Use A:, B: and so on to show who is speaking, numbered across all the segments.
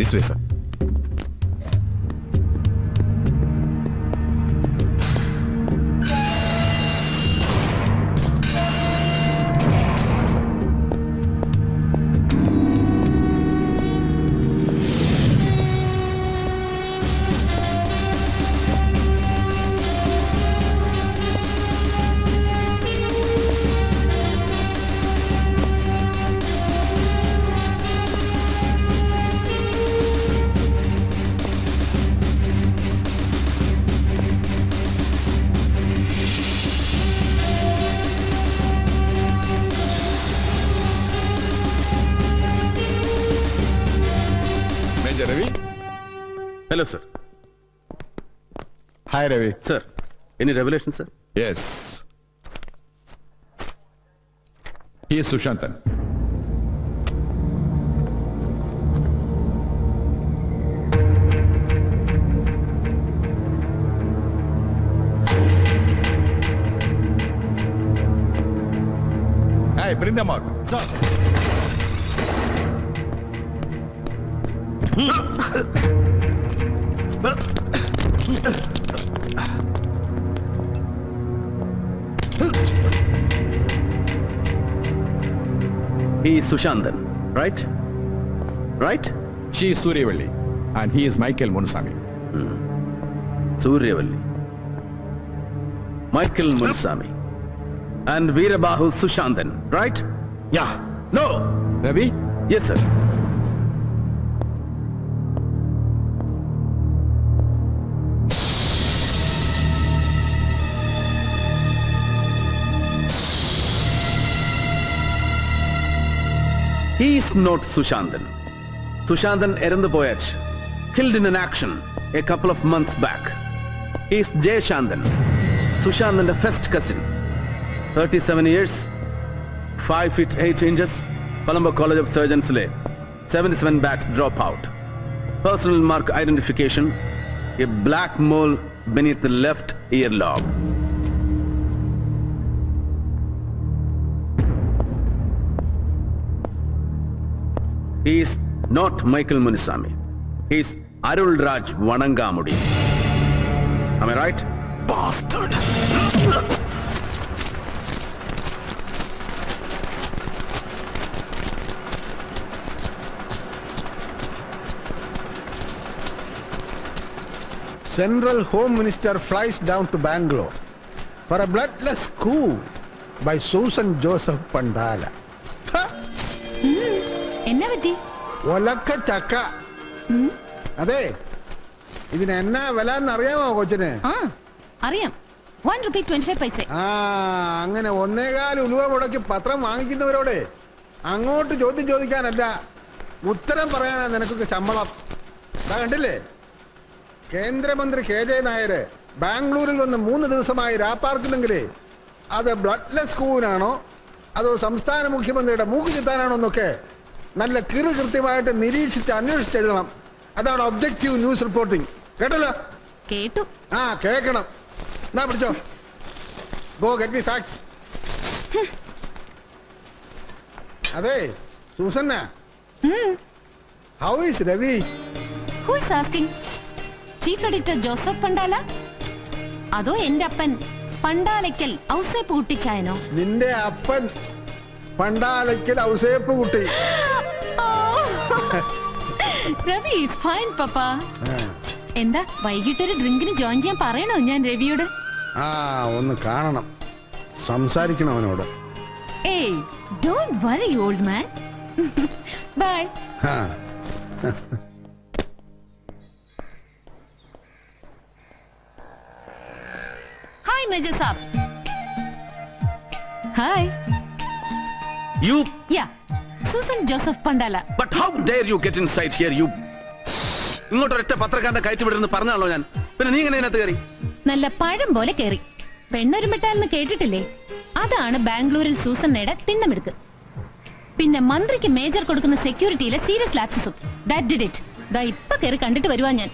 A: This way, sir.
B: Hello, sir.
A: Hi, Ravi.
B: Sir, any revelation, sir?
A: Yes. He is Sushantan. Hey, bring them out. Sir.
B: He is Sushantan, right? Right?
A: She is Suryavalli and he is Michael Munusami.
B: Suryavalli. Michael Munusami. And Veerabahu Sushantan, right?
A: Yeah.
B: No!
A: Ravi?
B: Yes, sir. He is not Sushantan. Sushantan Erandapoyach, killed in an action a couple of months back. He is Jay Shantan, Sushantan's first cousin. 37 years, 5 feet 8 inches, Colombo College of Surgeons Lay, 77 batch dropout. Personal mark identification, a black mole beneath the left earlobe. He is not Michael Munusami. He is Arul Raj Vanangamudi. Am I right?
A: Bastard!
C: Central Home Minister flies down to Bangalore for a bloodless coup by Susan Joseph Pandala.
D: എന്നാ പറ്റി?
C: ഒലക്ക ചക്ക. അതെ, ഇതിന് എന്നാ വില എന്നറിയാമോ കൊച്ചിന്?
D: അറിയാം. 1 rupee 25 paise.
C: അങ്ങനെ 1.25 ഉലുവ മുടക്കി പത്രം വാങ്ങിക്കുന്നവരോട് അങ്ങോട്ട് ചോദ്യം ചോദിക്കാനല്ല, ഉത്തരം പറയാനാ നിനക്കൊക്കെ ശമ്പളം. കണ്ടില്ലേ, കേന്ദ്രമന്ത്രി KJ നായർ ബാംഗ്ലൂരിൽ വന്ന് 3 ദിവസമായി രാപ്പാർക്കുന്നെങ്കിൽ അത് ബ്ലഡ്ലെസ് കൂവിനാണോ അതോ സംസ്ഥാന മുഖ്യമന്ത്രിയുടെ മൂക്ക് ചിത്താനാണോ എന്നൊക്കെ നല്ല കൃത്യമായിട്ട് നിരീക്ഷിച്ച് അന്വേഷിച്ചെഴുതണം. അതാണ് ഒബ്ജക്റ്റീവ് ന്യൂസ് റിപ്പോർട്ടിംഗ്. കേട്ടല്ലോ?
D: കേട്ടു.
C: കേൾക്കണം. എന്നാ പിടിച്ചോ. Go get me facts. അതെ Susanna, how is Ravi?
D: Who is asking? Chief Editor Joseph Pandala? അതോ എന്റെ അപ്പൻ പണ്ടാലയ്ക്കൽ ഔസേപ്പ് കുട്ടിച്ചായനോ?
C: നിന്റെ അപ്പൻ പണ്ടാലയ്ക്കൽ ഔസേപ്പ് കുട്ടി.
D: രവി ഈസ് ഫൈൻ പപ്പ. എന്താ വൈകിട്ടൊരു ഡ്രിങ്കിന് ജോയിൻ ചെയ്യാൻ പറയണോ ഞാൻ രവിയോട്?
C: ഒന്ന് കാണണം, സംസാരിക്കണം അവനോട്.
D: ഏയ് don't worry old man. Bye. Hi, Major Saab. Hi.
B: You?
D: Yeah, Susan Joseph Pandala.
B: But how dare you get inside here, you? ഇങ്ങോട്ടൊരൊറ്റ പത്രക്കാരന്റെ കയറ്റി വിടുന്ന് പറഞ്ഞാണല്ലോ ഞാൻ. പിന്നെ നീ എങ്ങനെ ഇതിനകത്ത് കയറി?
D: നല്ല പഴം പോലെ കയറി. പെണ്ണൊരുമിട്ടാലെന്ന് കേട്ടിട്ടില്ലേ? അതാണ് ബാംഗ്ലൂരിൽ സൂസന്നയുടെ തിണ്ണമെടുക്ക്. പിന്നെ മന്ത്രിക്ക് മേജർ കൊടുക്കുന്ന സെക്യൂരിറ്റിയിലെ സീരിയസ് ലാപ്സസും. That did it. ദാ ഇപ്പൊ കയറി കണ്ടിട്ട് വരുവാ ഞാൻ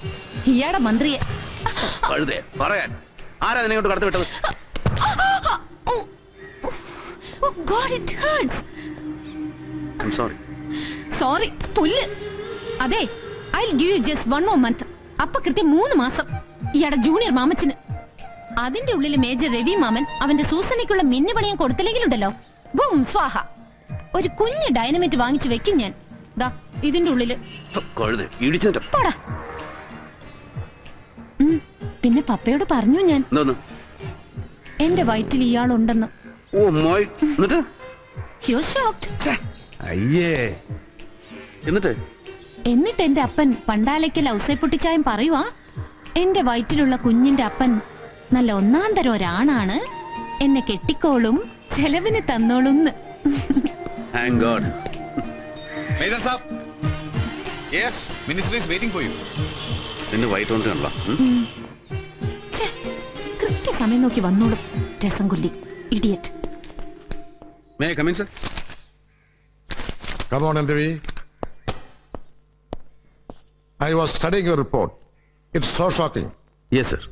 D: ഇയാടെ മന്ത്രിയെ.
B: കഴുതേ പറയാൻ ആരാ നിന്നെ ഇങ്ങോട്ട് കടത്തി വിട്ടത്?
D: Oh God, it hurts.
B: I'm sorry.
D: Sorry, പുല്ല്. അതെ, I give you just 1 more month. അപ്പൊ കൃത്യം 3 മാസം ഇയാടെ ജൂനിയർ മാമച്ചന്. അതിന്റെ ഉള്ളിൽ മേജർ രവി മാമൻ അവന്റെ സൂസനയ്ക്കുള്ള മിന്നുപണിയും കൊടുത്തില്ലെങ്കിലുണ്ടല്ലോ, ബും സ്വാഹ. ഒരു കുഞ്ഞ് ഡൈനമൈറ്റ് വാങ്ങിച്ചു വെക്കും ഞാൻ. ദാ ഇതിന്റെ ഉള്ളില്. പോടാ. പിന്നെ പപ്പയോട് പറഞ്ഞു ഞാൻ എന്റെ വയറ്റിൽ ഇയാളുണ്ടെന്ന്. എന്നിട്ട് എന്റെ അപ്പൻ പണ്ടാലയ്ക്കൽ ഔസേപ്പൊട്ടിച്ചായം പറയുവാ, എന്റെ വയറ്റിലുള്ള കുഞ്ഞിന്റെ അപ്പൻ നല്ല ഒന്നാം തരം ഒരാണാണ്, എന്നെ കെട്ടിക്കോളും, ചെലവിന് തന്നോളും.
A: Major Saab. Yes, Ministry is waiting for you.
D: കൃത്യസമയം നോക്കി വന്നോളും. രസം കൊല്ലി, idiot.
B: May I come in, sir?
E: Come on, MTV. I was studying your report. It's so shocking.
B: Yes, sir.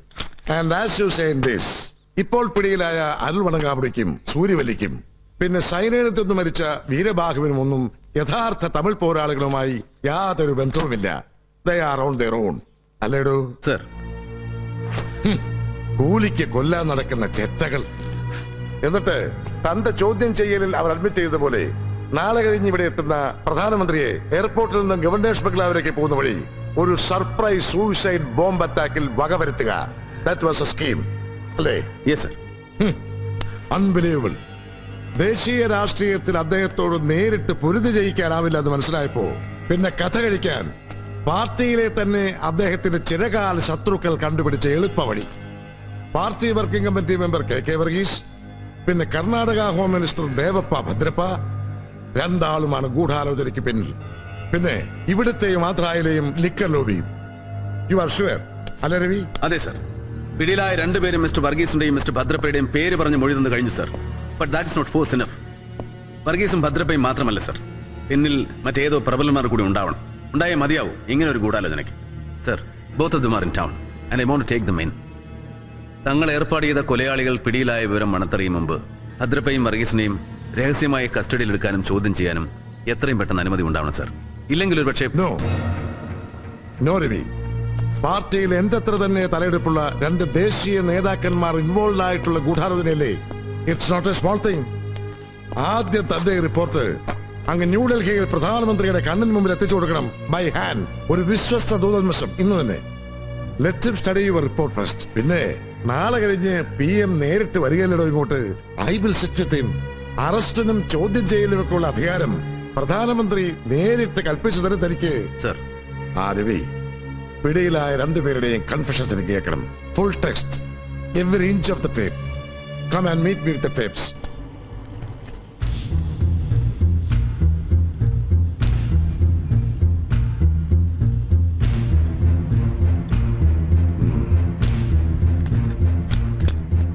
E: And as you say in this, ഇപ്പോൾ പിടിയിലായ അരുൾ വണങ്ങാമുടിക്കും സൂര്യവല്ലിക്കും പിന്നെ സൈന്യത്തിൽ നിന്ന് മരിച്ച വീരബാഹുവിനും ഒന്നും യഥാർത്ഥ തമിഴ് പോരാളികളുമായി യാതൊരു ബന്ധവുമില്ല. They are on their own. അല്ലേടോ?
B: Sir.
E: കൂലിക്ക് കൊല്ലാൻ നടക്കുന്ന ചെറ്റകൾ. എന്നിട്ട് തന്റെ ചോദ്യം ചെയ്യലിൽ അവർ അഡ്മിറ്റ് ചെയ്തതുപോലെ നാളെ കഴിഞ്ഞ് ഇവിടെ എത്തുന്ന പ്രധാനമന്ത്രിയെ എയർപോർട്ടിൽ നിന്ന് ഗവർണേഴ്സ് ബംഗ്ലാവിലേക്ക് പോകുന്ന വഴി ഒരു സർപ്രൈസ് സൂയിസൈഡ് ബോംബ് അറ്റാക്കിൽ വകവരുത്തുക. ദാറ്റ് വാസ് എ സ്കീം, അല്ലേ?
B: Yes sir.
E: അൺബിലീവബിൾ. ദേശീയ രാഷ്ട്രീയത്തിൽ അദ്ദേഹത്തോട് നേരിട്ട് പൊരുതി ജയിക്കാനാവില്ല എന്ന് മനസ്സിലായപ്പോ പിന്നെ കഥ കഴിക്കാൻ പാർട്ടിയിലെ തന്നെ അദ്ദേഹത്തിന്റെ ചിരകാല ശത്രുക്കൾ കണ്ടുപിടിച്ച എളുപ്പവഴി. Party working committee member K K Varghese, പിന്നെ കർണാടക ഹോം മിനിസ്റ്റർ ദേവപ്പ ഭദ്രപ്പ, രണ്ടാളുമാണ് ഗൂഢാലോചനയ്ക്ക് പിന്നിൽ. പിന്നെ ഇവിടുത്തെയും ആന്ധ്രയിലെയും ലിക്കർ ലോബിയും. യു ആർ ഷുവർ, അല്ലേ രവി?
B: അതെ സർ. പിടിയിലായ രണ്ടുപേരും മിസ്റ്റർ വർഗീസിന്റെയും മിസ്റ്റർ ഭദ്രപ്പയുടെയും പേര് പറഞ്ഞ് മൊഴി തന്നു കഴിഞ്ഞു sir. But that is not force enough. വർഗീസും ഭദ്രപ്പയും മാത്രമല്ല സർ, പിന്നിൽ മറ്റേതോ പ്രബലന്മാർ കൂടി ഉണ്ടാവണം. ഉണ്ടായേ മതിയാവും ഇങ്ങനെ ഒരു ഗൂഢാലോചനയ്ക്ക്. Sir, both of them are in town and I want to take them in. തങ്ങൾ ഏർപ്പാട് ചെയ്ത കൊലയാളികൾ പിടിയിലായ വിവരം മണത്തറിയും മുമ്പ് ഭദ്രപ്പയും വർഗീസിനെയും രഹസ്യമായി കസ്റ്റഡിയിലെടുക്കാനും ചോദ്യം ചെയ്യാനും എത്രയും പെട്ടെന്ന് അനുമതി ഉണ്ടാവണം സർ. ഇല്ലെങ്കിൽ ഒരു പക്ഷേ
E: നോ രവി. പാർട്ടിയിൽ എന്റെ അത്ര തന്നെ തലയെടുപ്പുള്ള രണ്ട് ദേശീയ നേതാക്കന്മാർ ഇൻവോൾവ് ആയിട്ടുള്ള ഗൂഢാലോചനയല്ലേ? It's not a small thing. ആദ്യം തന്റെ റിപ്പോർട്ട് അങ്ങ് ന്യൂഡൽഹിയിൽ പ്രധാനമന്ത്രിയുടെ കണ്ണിന് മുമ്പിൽ എത്തിച്ചു കൊടുക്കണം, ബൈ ഹാൻഡ്. ഒരു വിശ്വസ്ത ദൂതന്മസം ഇന്ന് തന്നെ. Let him study your report first. പിന്നെ നാളെ കഴിഞ്ഞ് PM നേരിട്ട് വരികയല്ലോ ഇങ്ങോട്ട്. I will sit with him. അറസ്റ്റിനും ചോദ്യം ചെയ്യലിനുമൊക്കെ ഉള്ള അധികാരം പ്രധാനമന്ത്രി നേരിട്ട് കൽപ്പിച്ചു തരും തനിക്ക്.
B: സർ.
E: ആ രവി, പിടിയിലായ രണ്ടുപേരുടെയും കൺഫെഷൻസ് എനിക്ക് കേൾക്കണം. Full text, every inch of the tape. Come and meet me with the tapes.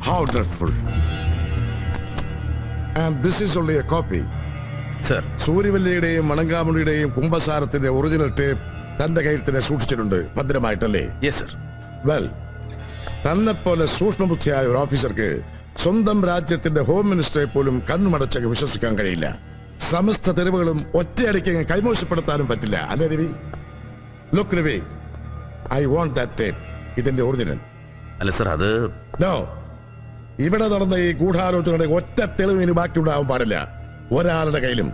E: How dreadful. And this is only a copy.
B: Sir.
E: സൂര്യവല്ലിയുടെയും മണങ്കാമുടിയുടെയും കുംഭസാരത്തിന്റെ ഒറിജിനൽ ടേപ്പ് തന്റെ കയ്യിൽ തന്നെ സൂക്ഷിച്ചിട്ടുണ്ട്, ഭദ്രമായിട്ടല്ലേ?
B: Yes sir.
E: വെൽ, തന്നെ പോലെ സൂക്ഷ്മബുദ്ധിയായ ഒരു ഓഫീസർക്ക് സ്വന്തം രാജ്യത്തിന്റെ ഹോം മിനിസ്റ്ററെ പോലും കണ്ണുമടച്ചങ്ങ് വിശ്വസിക്കാൻ കഴിയില്ല. സമസ്ത തെരുവുകളും ഒറ്റയടിക്ക് കൈമോശപ്പെടുത്താനും പറ്റില്ല, അല്ലേ Ravi? Look Ravi, I want that tape. ഇതിന്റെ ഒറിജിനൽ.
B: അല്ല സർ, അത്
E: നോ. ഇവിടെ നടന്ന ഈ ഗൂഢാലോചനയുടെ ഒറ്റ തെളിവ് ഇനി ബാക്കി ഉണ്ടാവാൻ പാടില്ല, ഒരാളുടെ കയ്യിലും,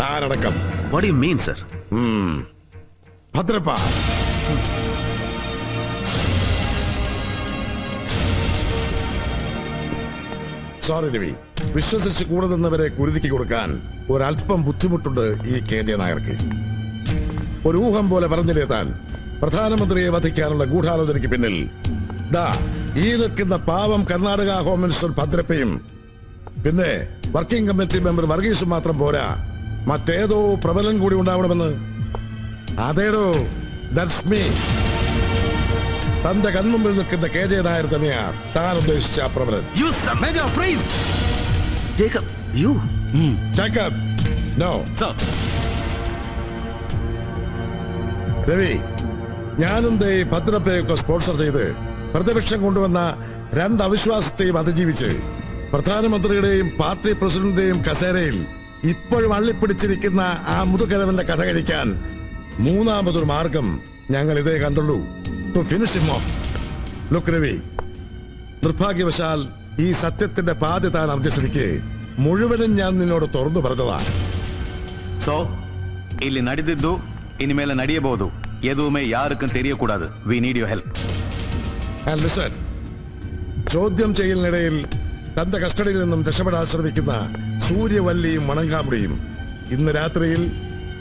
E: താനടക്കം.
B: What do you mean, sir?
E: Bhadrappa, sorry Ravi. വിശ്വസിച്ച് കൂടെ നിന്നവരെ കുരുതിക്ക് കൊടുക്കാൻ ഒരല്പം ബുദ്ധിമുട്ടുണ്ട് ഈ KJ നായർക്ക്. ഒരു ഊഹം പോലെ പറഞ്ഞില്ലേ താൻ, പ്രധാനമന്ത്രിയെ വധിക്കാനുള്ള ഗൂഢാലോചനയ്ക്ക് പിന്നിൽ ദാ ഈ നിൽക്കുന്ന പാവം കർണാടക ഹോം മിനിസ്റ്റർ ഭദ്രപ്പയും പിന്നെ വർക്കിംഗ് കമ്മിറ്റി മെമ്പർ വർഗീസും മാത്രം പോരാ, മറ്റേതോ പ്രബലൻ കൂടി ഉണ്ടാവണമെന്ന്. അതേടോ, ദാറ്റ്സ് മീ. തന്റെ കൺമുമ്പിൽ നിൽക്കുന്ന KJ നായർ തന്നെയാ താൻ ഉദ്ദേശിച്ച ആ പ്രബലൻ. Jacob, no. രവി, ഞാനും ഭദ്രപ്പയൊക്കെ സ്പോൺസർ ചെയ്ത് പ്രതിപക്ഷം കൊണ്ടുവന്ന രണ്ട് അവിശ്വാസത്തെയും അതിജീവിച്ച് പ്രധാനമന്ത്രിയുടെയും പാർട്ടി പ്രസിഡന്റിന്റെയും കസേരയിൽ ഇപ്പോഴും അള്ളിപ്പിടിച്ചിരിക്കുന്ന ആ മുതുകരവന്റെ കഥ കഴിക്കാൻ മൂന്നാമതൊരു മാർഗം ഞങ്ങൾ ഇതേ കണ്ടുള്ളൂ. To finish him off. Look Ravi, നിർഭാഗ്യവശാൽ ഈ സത്യത്തിന്റെ പാതി താൻ അറിഞ്ഞ സ്ഥിതിക്ക് മുഴുവനും ഞാൻ നിന്നോട് തുറന്നു പറഞ്ഞതാ.
B: ಸೊ ಇಲ್ಲಿ ನಡೆದಿದ್ದು ಇನ್ಮೇಲೆ ನಡೆಯಬಹುದು. ಎದುವೇ ಯಾರಕ್ಕೂ ತೆರೆಯಕೂಡದು. We need your help.
E: And listen, ചോദ്യം ചെയ്യലിനിടയിൽ തന്റെ കസ്റ്റഡിയിൽ നിന്നും രക്ഷപ്പെടാൻ ശ്രമിക്കുന്ന സൂര്യവല്ലിയും മണങ്കാമുടിയും ഇന്ന് രാത്രിയിൽ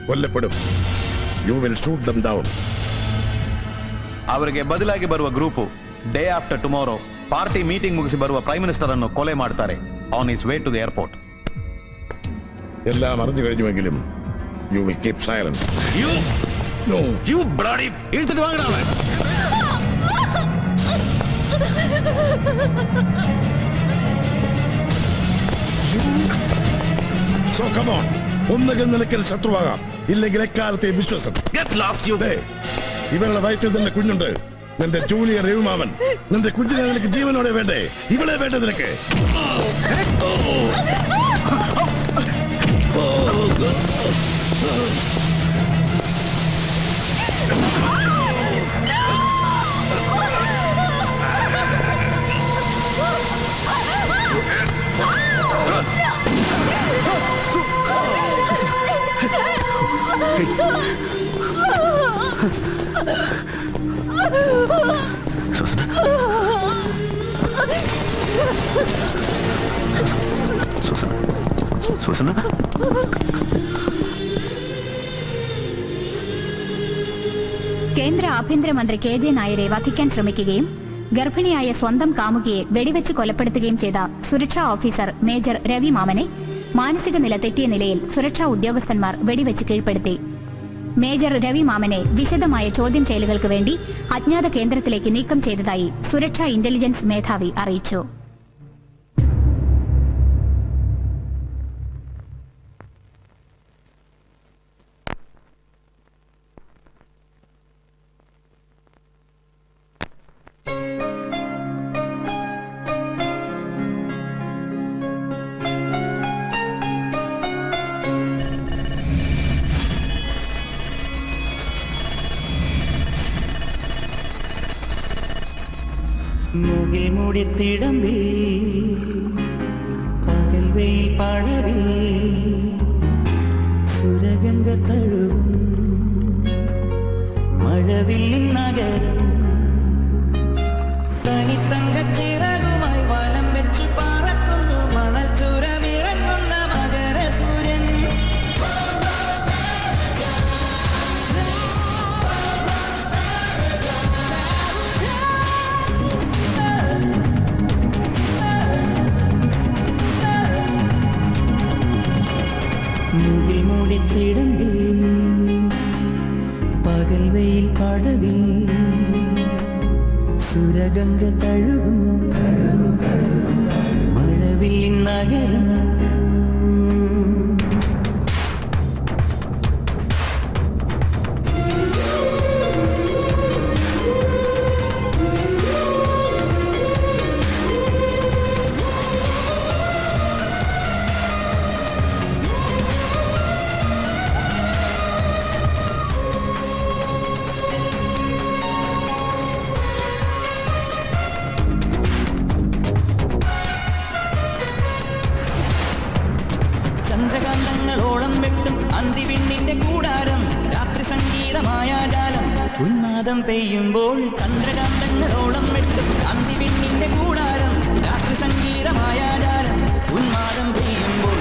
E: കൊല്ലപ്പെടും. You will shoot them down.
B: ಅವರಿಗೆ ಬದಲಾಗಿ ಬರುವ group day after tomorrow party meeting ಮುಗಿಸಿ ಬರುವ ಪ್ರೈಮ್ ಮಿನಿಸ್ಟರ್ ಅನ್ನು ಕೊಲೆ ಮಾಡ್ತಾರೆ on his way to the airport.
E: എല്ലാം അറിഞ്ഞു കഴിഞ്ഞുവെങ്കിലും you will keep silence.
B: You bloody എടുത്തിട്ട് വാങ്ങടാ.
E: So come on, ഒന്നുകിൽ നിനക്ക് ശത്രുവാകാം, ഇല്ലെങ്കിൽ എക്കാലത്തെ വിശ്വാസം.
B: Get lost you.
E: ഇവരുടെ വയറ്റിൽ തന്നെ കുഞ്ഞുണ്ട്. നിന്റെ ജൂനിയർ രവിമാമൻ. നിന്റെ കുഞ്ഞിനെ നിനക്ക് ജീവനോടെ വേണ്ടേ? ഇവളെ വേണ്ടേ നിനക്ക്?
B: സുസന
F: കേന്ദ്ര ആഭ്യന്തരമന്ത്രി കെ ജെ നായരെ വധിക്കാൻ ശ്രമിക്കുകയും ഗർഭിണിയായ സ്വന്തം കാമുകിയെ വെടിവെച്ച് കൊലപ്പെടുത്തുകയും ചെയ്ത സുരക്ഷാ ഓഫീസർ മേജർ രവി മാമനെ മാനസിക നില തെറ്റിയ നിലയിൽ സുരക്ഷാ ഉദ്യോഗസ്ഥന്മാർ വെടിവെച്ച് കീഴ്പ്പെടുത്തി. മേജർ രവി മാമനെ വിശദമായ ചോദ്യം ചെയ്യലുകൾക്ക് വേണ്ടി അജ്ഞാത കേന്ദ്രത്തിലേക്ക് നീക്കം ചെയ്തതായി സുരക്ഷാ ഇന്റലിജൻസ് മേധാവി അറിയിച്ചു.
G: മുകിൽ മുടിത്തിടമ്പിൽ പകൽ വെയിൽ പടവിൽ സുരഗംഗ തഴുകും മഴവില്ലിൻ നഗരം തനിത്തങ്കച്ചിറകുമായി വലം വെച്ചു പറക്കുന്നു മണൽ ചുരമിറങ്ങുന്ന മകര സൂര്യൻ. മുകിൽ മൂടിത്തിടമ്പിൽ പകൽ വെയിൽ പടവിൽ സുരഗംഗ തഴുകും മഴവില്ലിൻ നഗരം. ചന്ദ്രകാന്തങ്ങളോളം വെട്ടും അന്തിവിണ്ണിന്റെ കൂടാരം രാത്രി സംഗീതമായ ജാലം ഉന്മാദം പെയ്യുമ്പോൾ. ചന്ദ്രകാന്തങ്ങളോളം വെട്ടും അന്തിവിണ്ണിന്റെ കൂടാരം രാത്രി സംഗീതമായ ജാലം ഉന്മാദം പെയ്യുമ്പോൾ.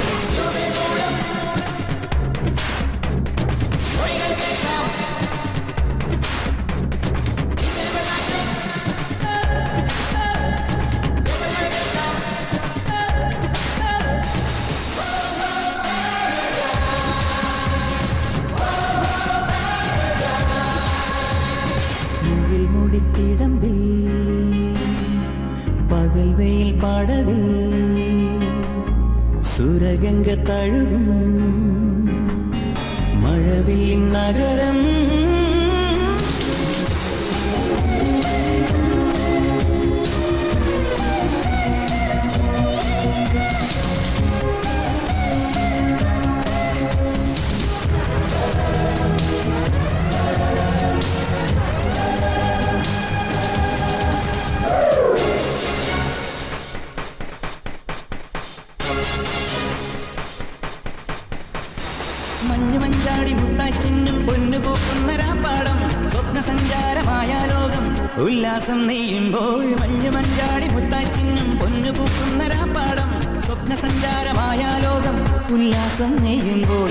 G: മുടിത്തിടമ്പിൽ പകൽ വെയിൽ പടവിൽ സുരഗംഗ തഴുകും മഴവില്ലിൻ നഗരം. മഞ്ഞു മഞ്ചാടി മുത്തായി ചിന്നും പൊന്നു പൂക്കുന്ന രാപ്പാടം സ്വപ്ന സഞ്ചാരമായ ലോകം ഉല്ലാസം നെയ്യുമ്പോൾ മഞ്ഞു മഞ്ചാടി മുത്തായി ചിന്നും പൊന്നു പൂക്കുന്ന രാപ്പാടം സ്വപ്ന സഞ്ചാരമായ ലോകം ഉല്ലാസം നെയ്യുമ്പോൾ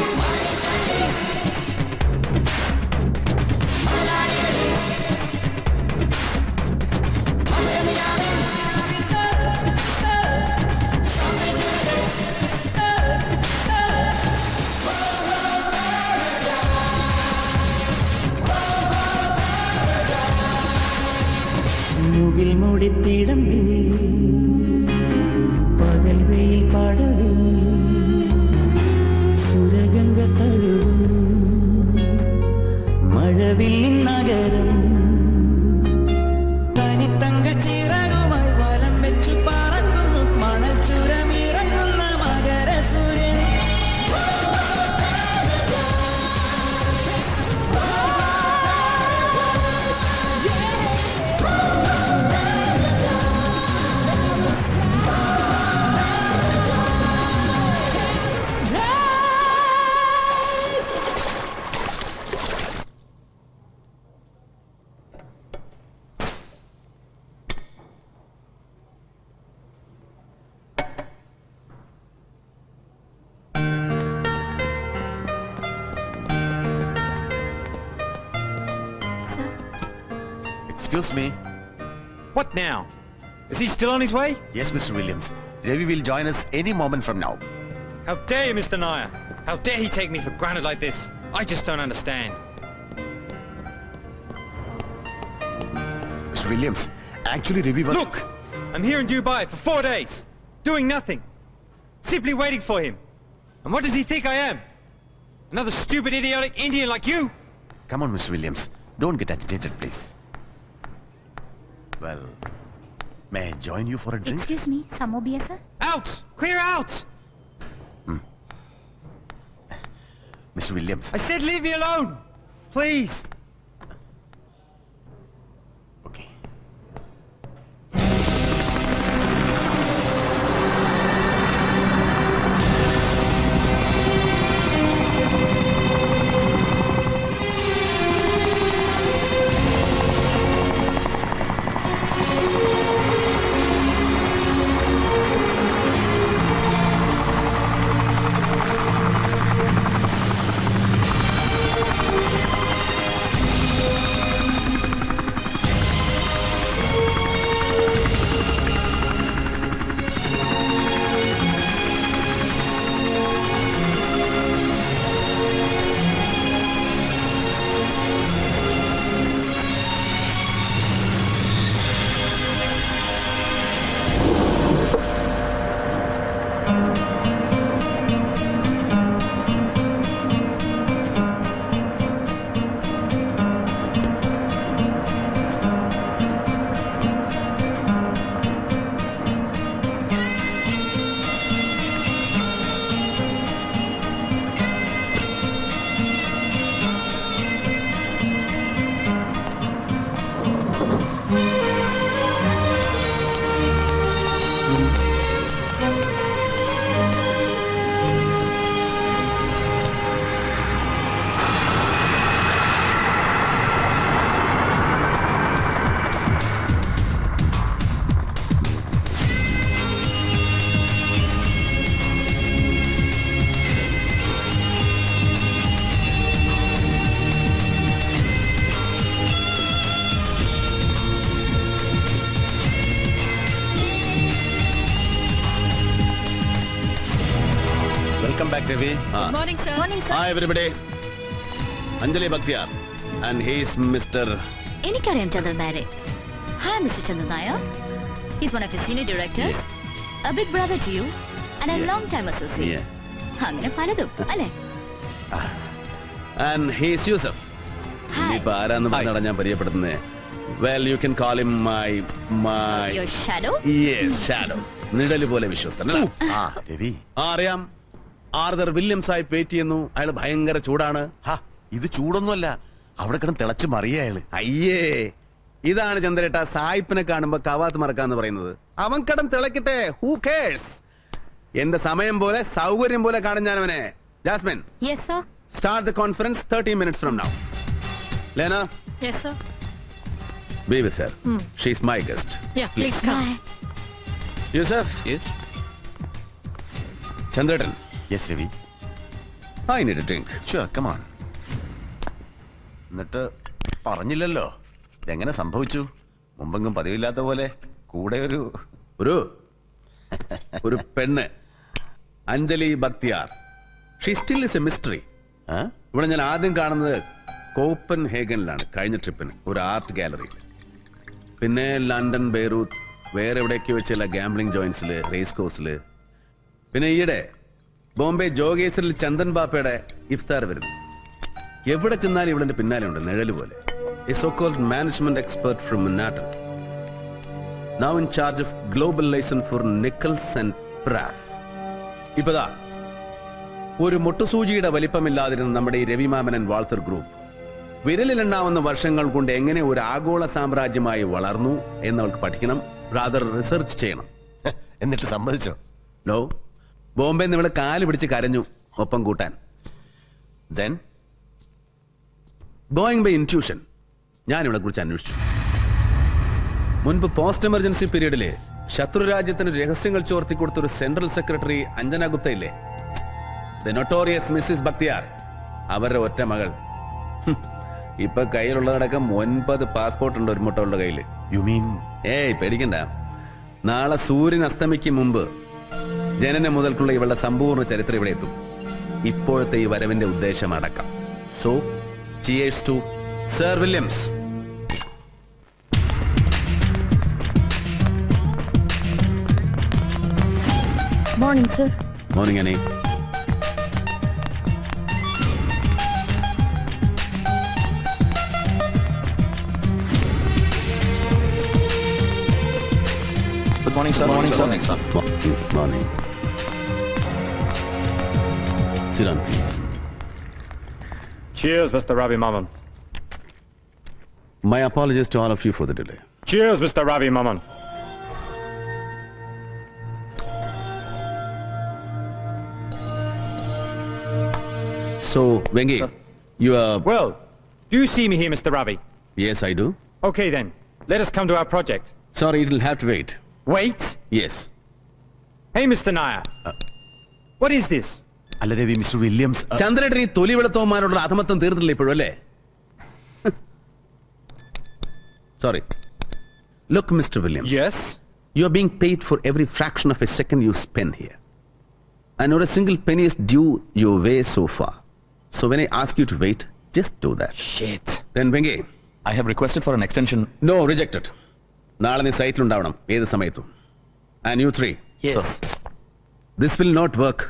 G: മുകിൽ മൂടിത്തിടമ്പിൽ പകൽ വെയിൽ പാടവിൽ സുരഗംഗ തഴുകും മഴവില്ലിൻ നഗരം തനിത്തങ്ക ചിറകുമായി വലം വെച്ചു പറക്കുന്നു മണൽ ചുരമിറങ്ങുന്ന മകരസൂര്യൻ
A: Excuse me.
H: What now? Is he still on his way?
A: Yes, Mr. Williams. Ravi will join us any moment from now.
H: How dare you, Mr. Nair? How dare he take me for granted like this? I just don't understand.
A: Mr. Williams, actually Ravi was...
H: Look! I'm here in Dubai for 4 days, doing nothing. Simply waiting for him. And what does he think I am? Another stupid, idiotic Indian like you?
A: Come on, Mr. Williams. Don't get agitated, please. Well, may I join you for a drink?
F: Excuse me, some more beer, sir?
H: Out! Clear out!
A: Mr. Williams.
H: I said leave me alone! Please!
A: Okay. Welcome back, Ravi.
D: Morning, sir. Morning, sir.
B: Hi, everybody. Anjali Bhaktiyar. And he is Mr.
I: എനിക്കറിയാം ചന്ദ്രൻ നായരെ. Hi, Mr. Chandran Nair. He's one of your senior directors, a big brother to you, and a long-time associate. അങ്ങനെ പലതും അല്ലേ?
B: And he is Yusuf.
I: Hi.
B: ഇപ്പൊ ആരാന്ന് പറഞ്ഞാണ് ഞാൻ പരിചയപ്പെടുന്നത്. Well, you can call him my...
I: Your shadow?
B: Yes, shadow. നിഴല് പോലെ വിശ്വസ്തൻ.
A: രവി.
B: അറിയാം. ആർതർ വില്യംസ് ആയി വെയിറ്റ് ചെയ്യുന്നു. അയാൾ ഭയങ്കര ചൂടാണ്.
A: ഇത് ചൂടൊന്നുമല്ല, അവിടെ കിടന്ന് തിളച്ച് മറിയ അയാള്.
B: അയ്യേ, ഇതാണ് ചന്ദ്രേട്ട സായിപ്പിനെ കാണുമ്പോ കവാത്ത് മറക്കാന്ന് പറയുന്നത്. അവൻ കടം തിളക്കട്ടെ, ഹൂ കേഴ്സ്. എന്റെ സമയം പോലെ സൗകര്യം പോലെ കാണും ഞാൻ അവനെ. Jasmine,
F: yes sir.
B: Start the conference 30 minutes from now. Lena,
J: Yes, sir.
B: be with her. She's my guest.
J: Yeah, please come.
B: Yusuf,
A: Yes.
B: Chandratan,
A: Yes, Ravi.
B: I need a drink.
A: Sure, come on. എന്നിട്ട് പറഞ്ഞില്ലല്ലോ ഇതെങ്ങനെ സംഭവിച്ചു? മുമ്പെങ്കും പതിവില്ലാത്ത പോലെ കൂടെ
B: ഒരു പെണ്ണ് Anjali Bakhtiyar. She still is A mystery. ഇവിടെ ഞാൻ ആദ്യം കാണുന്നത് കോപ്പൻ ഹേഗനിലാണ് കഴിഞ്ഞ ട്രിപ്പിന്, ഒരു ആർട്ട് ഗാലറിയിൽ. പിന്നെ ലണ്ടൻ, ബെയ്റൂത്ത്, വേറെ എവിടെയൊക്കെ വെച്ചുള്ള ഗാംബ്ലിംഗ് ജോയിന്റ്സിൽ, റേസ് കോഴ്സിൽ. പിന്നെ ഈയിടെ ബോംബെ ജോഗേശ്വരിൽ ചന്ദൻ ബാപ്പയുടെ ഇഫ്താർ വരുന്നു. എവിടെ ചെന്നാലും ഇവിടെ പിന്നാലെ ഉണ്ട്, നിഴല് പോലെ. A so called management expert from Mannattan, now in charge of global license for Nichols and Pratt. ഇപ്പതാ ഒരു മുട്ടുസൂചിയുടെ വലിപ്പമില്ലാതിരുന്ന നമ്മുടെ ഈ രവിമാമൻ ആൻഡ് വാൾട്ടർ ഗ്രൂപ്പ് വിരലിലെണ്ണാവുന്ന വർഷങ്ങൾ കൊണ്ട് എങ്ങനെ ഒരു ആഗോള സാമ്രാജ്യമായി വളർന്നു എന്നവർക്ക് പഠിക്കണം, റാദർ റിസർച്ച് ചെയ്യണം.
A: എന്നിട്ട് സമ്മതിച്ചോ?
B: ലോ, ബോംബെ നിന്ന് ഇവിടെ കാല് പിടിച്ച് കരഞ്ഞു ഒപ്പം കൂട്ടാൻ.
A: Then
B: ഗോയിങ് ബൈ ഇൻറ്റ്യൂഷൻ ഞാൻ ഇവിടെ കുറിച്ച് അന്വേഷിച്ചു. മുൻപ് പോസ്റ്റ് എമർജൻസി പീരീഡില് ശത്രുരാജ്യത്തിന് രഹസ്യങ്ങൾ ചോർത്തി കൊടുത്ത ഒരു സെൻട്രൽ സെക്രട്ടറി അഞ്ജന ഗുപ്ത ഇല്ലേ, ദ നൊട്ടോറിയസ് മിസ്സിസ് ബക്തിയാർ, അവരുടെ ഒറ്റ മകൾ. ഇപ്പൊ കയ്യിലുള്ളതടക്കം 9 പാസ്പോർട്ട് ഉണ്ട് ഒരു മുട്ടകളുടെ കയ്യില്.
A: You mean?
B: ഏയ് പേടിക്കണ്ട, നാളെ സൂര്യൻ അസ്തമിക്കും മുമ്പ് ജനനം മുതൽക്കുള്ള ഇവളുടെ സമ്പൂർണ്ണ ചരിത്രം ഇവിടെ എത്തും, ഇപ്പോഴത്തെ ഈ വരവിന്റെ ഉദ്ദേശം അടക്കം. So cheers to Sir Williams.
J: Morning, sir.
B: Morning, Annie.
A: Good morning, sir. Morning, sir.
B: Morning. Sit down, please.
H: Cheers, Mr. Ravi Maman.
B: My apologies to all of you for the delay.
H: Cheers, Mr. Ravi Maman.
B: So, Vengi, you are...
H: Well, do you see me here, Mr. Ravi?
B: Yes, I do.
H: Okay, then. Let us come to our project.
B: Sorry, it'll have to wait.
H: Wait?
B: Yes.
H: Hey, Mr. Nair. What is this?
A: അല്ല Ravi, mister Williams.
B: ചന്ദ്രേട്ടൻ ഈ തൊലി വെളുത്തോമാനുള്ള അധമത്വം തീർന്നില്ല ഇപ്പോഴും അല്ലേ? Sorry. Look, Mr. Williams.
H: Yes?
B: You are being paid for every fraction of a second you spend here. And not a single penny is due your way so far. So when I ask you to wait, just do that.
A: Shit.
B: Then Vengi.
A: I have requested for an extension.
B: No, rejected. നാളെ നീ സൈറ്റിലുണ്ടാവണം ഏത് സമയത്തും. And you three.
A: Yes.
B: This will not work.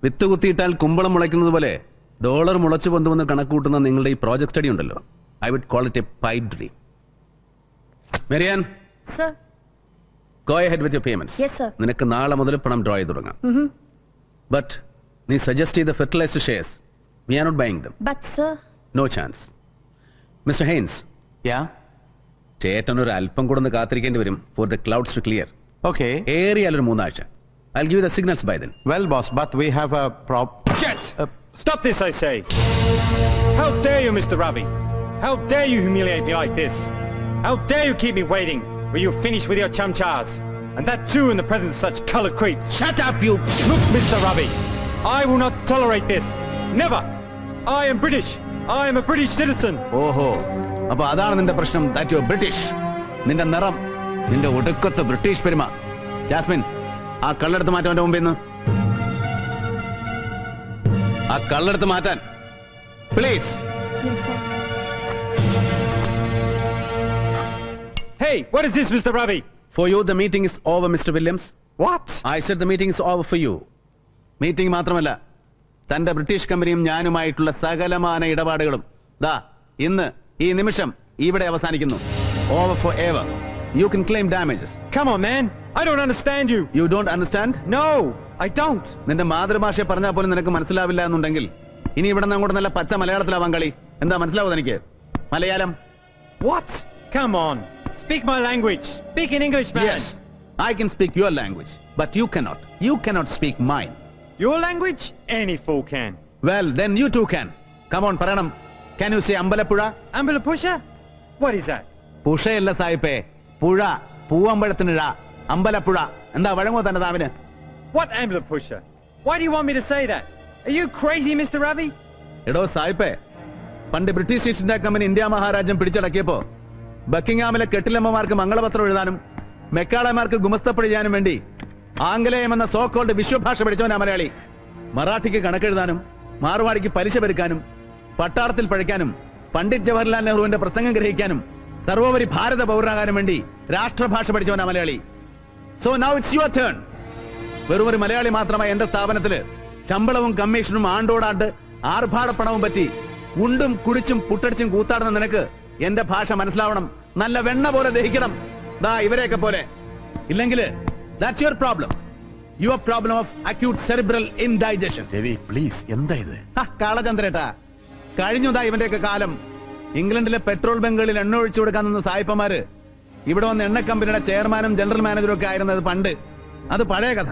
B: വിത്ത് കുത്തിയിട്ടാൽ കുമ്പളം മുളയ്ക്കുന്നത് പോലെ dollar മുളച്ചു പൊന്തുവെന്ന് കണക്കൂട്ടുന്ന നിങ്ങളുടെ ഈ project study ഉണ്ടല്ലോ, I would call it a pipe dream. മെരിയാൻ,
J: Sir.
B: go ahead with your payments.
J: Yes, sir.
B: നിനക്ക് നാളെ മുതൽ പണം ഡ്രോ ചെയ്ത് തുടങ്ങാം. ബട്ട് നീ സജസ്റ്റ് ചെയ്ത fertilizer shares we are not buying them.
J: But, sir.
B: No chance. Mister Heinz,
A: Yeah.
B: ചേട്ടൻ ഒരു അല്പം കൂടെ ഒന്ന് കാത്തിരിക്കേണ്ടി വരും for the clouds to clear.
A: Okay.
B: ഏറിയാൽ ഒരു 3 ആഴ്ച. I'll give you the signals by then.
A: Well, boss, but we have a
H: Shit! Stop this, I say! How dare you, Mr. Ravi? How dare you humiliate me like this? How dare you keep me waiting when you're finished with your chumchas? And that too in the presence of such colored creeps.
B: Shut up, you!
H: Look, Mr. Ravi, I will not tolerate this. Never! I am British. I am a British citizen.
B: ഓഹോ, അപ്പൊ അതാണ് നിന്റെ പ്രശ്നം, that you are British. നിന്റെ നിറം, നിന്റെ ഒടുക്കത്തെ British പെരുമ. ജാസ്മിൻ, ആ കള്ളെടുത്ത് മാറ്റാൻ മുമ്പേ ആ കള്ളെടുത്ത് മാറ്റാൻ please.
H: Hey, what is this, Mr. Ravi?
B: For you the meeting is over, Mr. Williams.
H: What?
B: I said the meeting is over for you. Meeting മാത്രമല്ല, തന്റെ ബ്രിട്ടീഷ് കമ്പനിയും ഞാനുമായിട്ടുള്ള സകലമാന ഇടപാടുകളും ദാ ഇന്ന് ഈ നിമിഷം ഇവിടെ അവസാനിക്കുന്നു. Over forever. You can claim damages.
H: Come on, man. I don't understand you.
B: You don't understand?
H: No, I don't.
B: നിന്റെ മാതൃഭാഷ പറഞ്ഞാൽ പോലും നിനക്ക് മനസ്സിലാവില്ല എന്നുണ്ടെങ്കിൽ ഇനി ഇവിടെ നിന്ന് അങ്ങോട്ട് നല്ല പച്ച മലയാളത്തിലാവാൻ കളി. എന്താ മനസ്സിലാവും എനിക്ക്? Malayalam.
H: What? Come on. Speak my language. Speak in English, man.
B: Yes, I can speak your language, but you cannot. You cannot speak mine.
H: Your language? Any fool can.
B: Well, then you too can. Come on, പറയണം. Can you say Ambalappuzha?
H: Ambulapusha? What is that?
B: പുഴയല്ല സായിപ്പേ, പുഴ, പൂവമ്പഴത്തിനിഴ, അമ്പലപ്പുഴ. എന്താ വഴങ്ങോ തന്നെ താവിന്?
H: What Ambulapusha? Why do you want me to say that? Are you crazy, Mr. Ravi?
B: എടോ സായിപ്പേ, പണ്ട് British East India Company India മഹാരാജ്യം പിടിച്ചടക്കിയപ്പോ ബക്കിംഗ്ഹാമിലെ കെട്ടിലമ്മമാർക്ക് മംഗളപത്രം എഴുതാനും മെക്കാളമാർക്ക് ഗുമസ്തപ്പണി ചെയ്യാനും വേണ്ടി ആംഗലേയം എന്ന സോ കോൾഡ് വിശ്വഭാഷ പഠിച്ചവനാ മലയാളി. മറാഠിക്ക് കണക്കെഴുതാനും മാർവാടിക്ക് പലിശ പെരുക്കാനും പട്ടാളത്തിൽ പഴിക്കാനും പണ്ഡിറ്റ് ജവഹർലാൽ നെഹ്റുവിന്റെ പ്രസംഗം ഗ്രഹിക്കാനും സർവോപരി ഭാരത പൗരനാകാനും വേണ്ടി രാഷ്ട്രഭാഷ പഠിച്ചവനാ Malayali. So now it's your turn. വെറും ഒരു മലയാളി മാത്രമായി എന്റെ സ്ഥാപനത്തില് ശമ്പളവും കമ്മീഷനും ആണ്ടോടാണ്ട് ആർഭാടപ്പണവും പറ്റി ഉണ്ടും കുടിച്ചും പുട്ടടിച്ചും കൂത്താടുന്ന നിനക്ക് എന്റെ ഭാഷ മനസ്സിലാവണം, നല്ല വെണ്ണ പോലെ ദഹിക്കണം, ദാ ഇവരെയൊക്കെ പോലെ. ഇല്ലെങ്കിൽ that's your problem, your problem of acute cerebral indigestion.
A: Ravi please, എന്താ ഇത്?
B: കാളചന്ദ്രേട്ടാ, കഴിഞ്ഞതാ ഇവന്റെയൊക്കെ കാലം. ഇംഗ്ലണ്ടിലെ പെട്രോൾ ബങ്കുകളിൽ എണ്ണ ഒഴിച്ചു കൊടുക്കാൻ നിന്ന സായിപ്പന്മാര് ഇവിടെ വന്ന് എണ്ണ കമ്പനിയുടെ ചെയർമാനും ജനറൽ മാനേജറും ഒക്കെ ആയിരുന്നത് പണ്ട്. അത് പഴയ കഥ.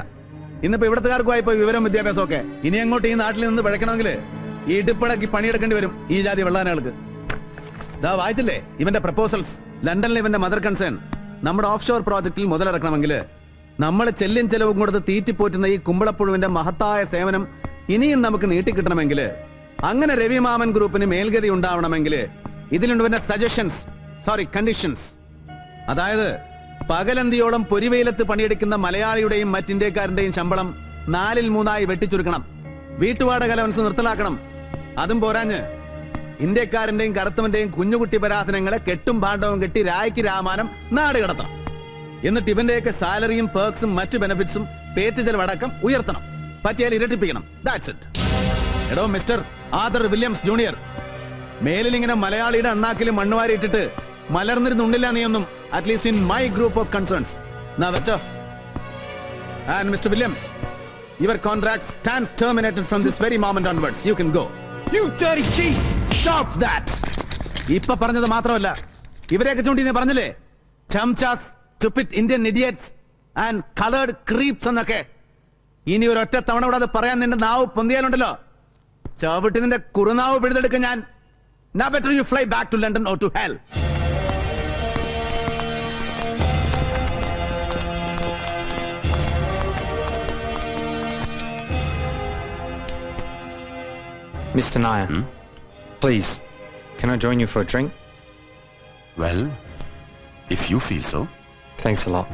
B: ഇന്നിപ്പോ ഇവിടത്തുകാർക്കുമായി പോയി വിവരം വിദ്യാഭ്യാസം ഒക്കെ. ഇനി അങ്ങോട്ട് ഈ നാട്ടിൽ നിന്ന് പിഴക്കണമെങ്കിൽ ഈ ഇടുപ്പിളക്കി പണിയെടുക്കേണ്ടി വരും ഈ ജാതി വെള്ളാനകൾക്ക്. ദാ വായിച്ചില്ലേ ഇവന്റെ പ്രപ്പോസൽസ്? ലണ്ടനിൽ ഇവന്റെ മദർ കൺസേൺ നമ്മുടെ ഓഫ് ഷോർ പ്രോജക്റ്റിൽ മുതലിറക്കണമെങ്കിൽ നമ്മൾ ചെല്ലും ചെലവും കൊടുത്ത് തീറ്റിപ്പോറ്റുന്ന ഈ കുമ്പളപ്പുഴുവിന്റെ മഹത്തായ സേവനം ഇനിയും നമുക്ക് നീട്ടിക്കിട്ടണമെങ്കിൽ, അങ്ങനെ രവിമാമൻ ഗ്രൂപ്പിന് മേൽഗതി ഉണ്ടാവണമെങ്കിൽ ഇതിലുണ്ട് ഇവന്റെ സജഷൻസ്, സോറി കണ്ടീഷൻസ്. അതായത് പകലന്തിയോളം പൊരിവെയിലത്ത് പണിയെടുക്കുന്ന മലയാളിയുടെയും മറ്റിന്ത്യക്കാരന്റെയും ശമ്പളം 4/3 വെട്ടിച്ചുരുക്കണം. വീട്ടുവാടക അലവൻസ് നിർത്തലാക്കണം. അതും പോരാഞ്ഞ് ഇന്ത്യക്കാരന്റെയും കറുത്തവന്റെയും കുഞ്ഞുകുട്ടി പരാധനങ്ങളെ കെട്ടും ഭാണ്ഡവും കെട്ടി രായ്ക്ക് രാമാനം നാട് കടത്തണം. എന്നിട്ട് ഇവന്റെയൊക്കെ സാലറിയും പേർക്സും മറ്റു ബെനിഫിറ്റ്സും പേറ്റ് ചെലവടക്കം ഉയർത്തണം. പറ്റിയാൽ ഇരട്ടിപ്പിക്കണം. That's it. എടോ മിസ്റ്റർ ആദർ വില്യംസ് ജൂനിയർ, മേലിൽ ഇങ്ങനെ മലയാളിയുടെ അണ്ണാക്കിലും മണ്ണുവാരി ഇട്ടിട്ട് മലർന്നിരുന്നുണ്ടില്ല നീയൊന്നും, at least in my group of concerns. നാ വെച്ചോ. And mister Williams, your contract stands terminated from this very moment onwards. You can go.
H: You dirty cheat!
B: Stop that! ഇപ്പൊ പറഞ്ഞത് മാത്രമല്ല, ഇവരെയൊക്കെ ചൂണ്ടി നീ പറഞ്ഞില്ലേ, ചംചാസ്, stupid Indian idiots and colored creeps എന്നൊക്കെ. ഇനി ഒരൊറ്റ തവണ കൂടെ അത് പറയാൻ നിന്റെ നാവ് പൊന്തിയാലുണ്ടല്ലോ, ചവിട്ടി നിന്റെ കുറുനാവ് പിഴുതെടുക്കാൻ ഞാൻ. Now better you fly back to London or to hell.
H: Mr. Nair, please, can I join you for a drink?
A: Well, if you feel so.
H: Thanks a lot.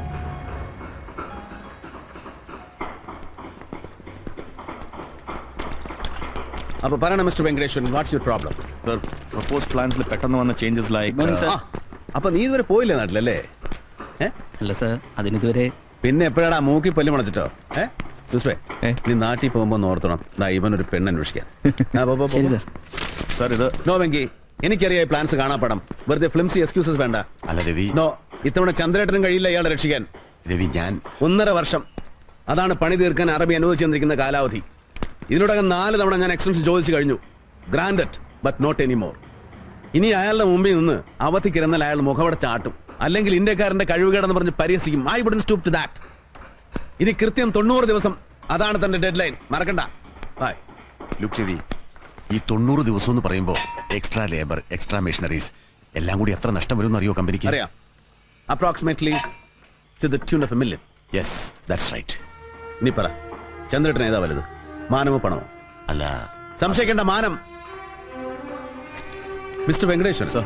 B: അപ്പൊ പറയണം mister Venkateswaran, what's your problem?
K: Sir, propose പ്ലാൻസിൽ പെട്ടെന്ന് വന്ന changes like.
B: അപ്പൊ നീ ഇതുവരെ പോയില്ലേ നാട്ടിലല്ലേ?
K: അല്ല സർ, അതിനിതുവരെ.
B: പിന്നെ എപ്പോഴാടാ മൂക്കി പല്ല് മുളച്ചിട്ടോ? നീ നാട്ടിൽ പോകുമ്പോ ഓർത്തണം, ഇവനൊരു പെണ്ണ് അന്വേഷിക്കാൻ.
K: സർ ഇത്
B: നോ വെങ്കി, എനിക്കറിയാം പ്ലാൻസ് കാണാപ്പാടം. വെറുതെ ഫ്ലിംസി എക്സ്ക്യൂസസ് വേണ്ട.
A: അല്ല രവി,
B: നോ, ഇത്തവണ ചന്ദ്രേട്ടനും കഴിയില്ല ഇയാളെ രക്ഷിക്കാൻ.
A: രവി, ഞാൻ
B: 1.5 വർഷം, അതാണ് പണി തീർക്കാൻ അറബി അനുവദിച്ചു തന്നിരിക്കുന്ന കാലാവധി. ഇതിനോടകം 4 തവണ ഞാൻ എക്സ്റ്റൻഷൻ ചോദിച്ചു കഴിഞ്ഞു. Granted but not anymore. ഇനി അയാളുടെ മുമ്പിൽ നിന്ന് അവധിക്കിരുന്നാൽ അയാൾ മുഖവിടെ ചാട്ടും, അല്ലെങ്കിൽ ഇന്ത്യക്കാരന്റെ കഴിവുകേടെന്ന് പറഞ്ഞ് പരിഹസിക്കും. I wouldn't stoop to that. ഇനി കൃത്യം 90 ദിവസം, അതാണ് തന്റെ ഡെഡ് ലൈൻ, മറക്കണ്ട. ബൈ.
A: ലുക്ക് രവി, ഈ 90 ദിവസം എന്ന് പറയുമ്പോൾ എക്സ്ട്രാ ലേബർ, എക്സ്ട്രാ മെഷീനറീസ് എല്ലാം കൂടി എത്ര നഷ്ടം വരും അറിയോ കമ്പനിക്ക്?
B: അറിയാം. Approximately to the tune of $1 million.
A: Yes, that's right.
B: നീ പറ, ചന്ദ്രേട്ടൻ ഏതാ വലുത്, മാനമോ പണമോ?
A: അല്ല,
B: സംശയിക്കേണ്ട, മാനം. മിസ്റ്റർ വെങ്കടേശ്വർ സർ,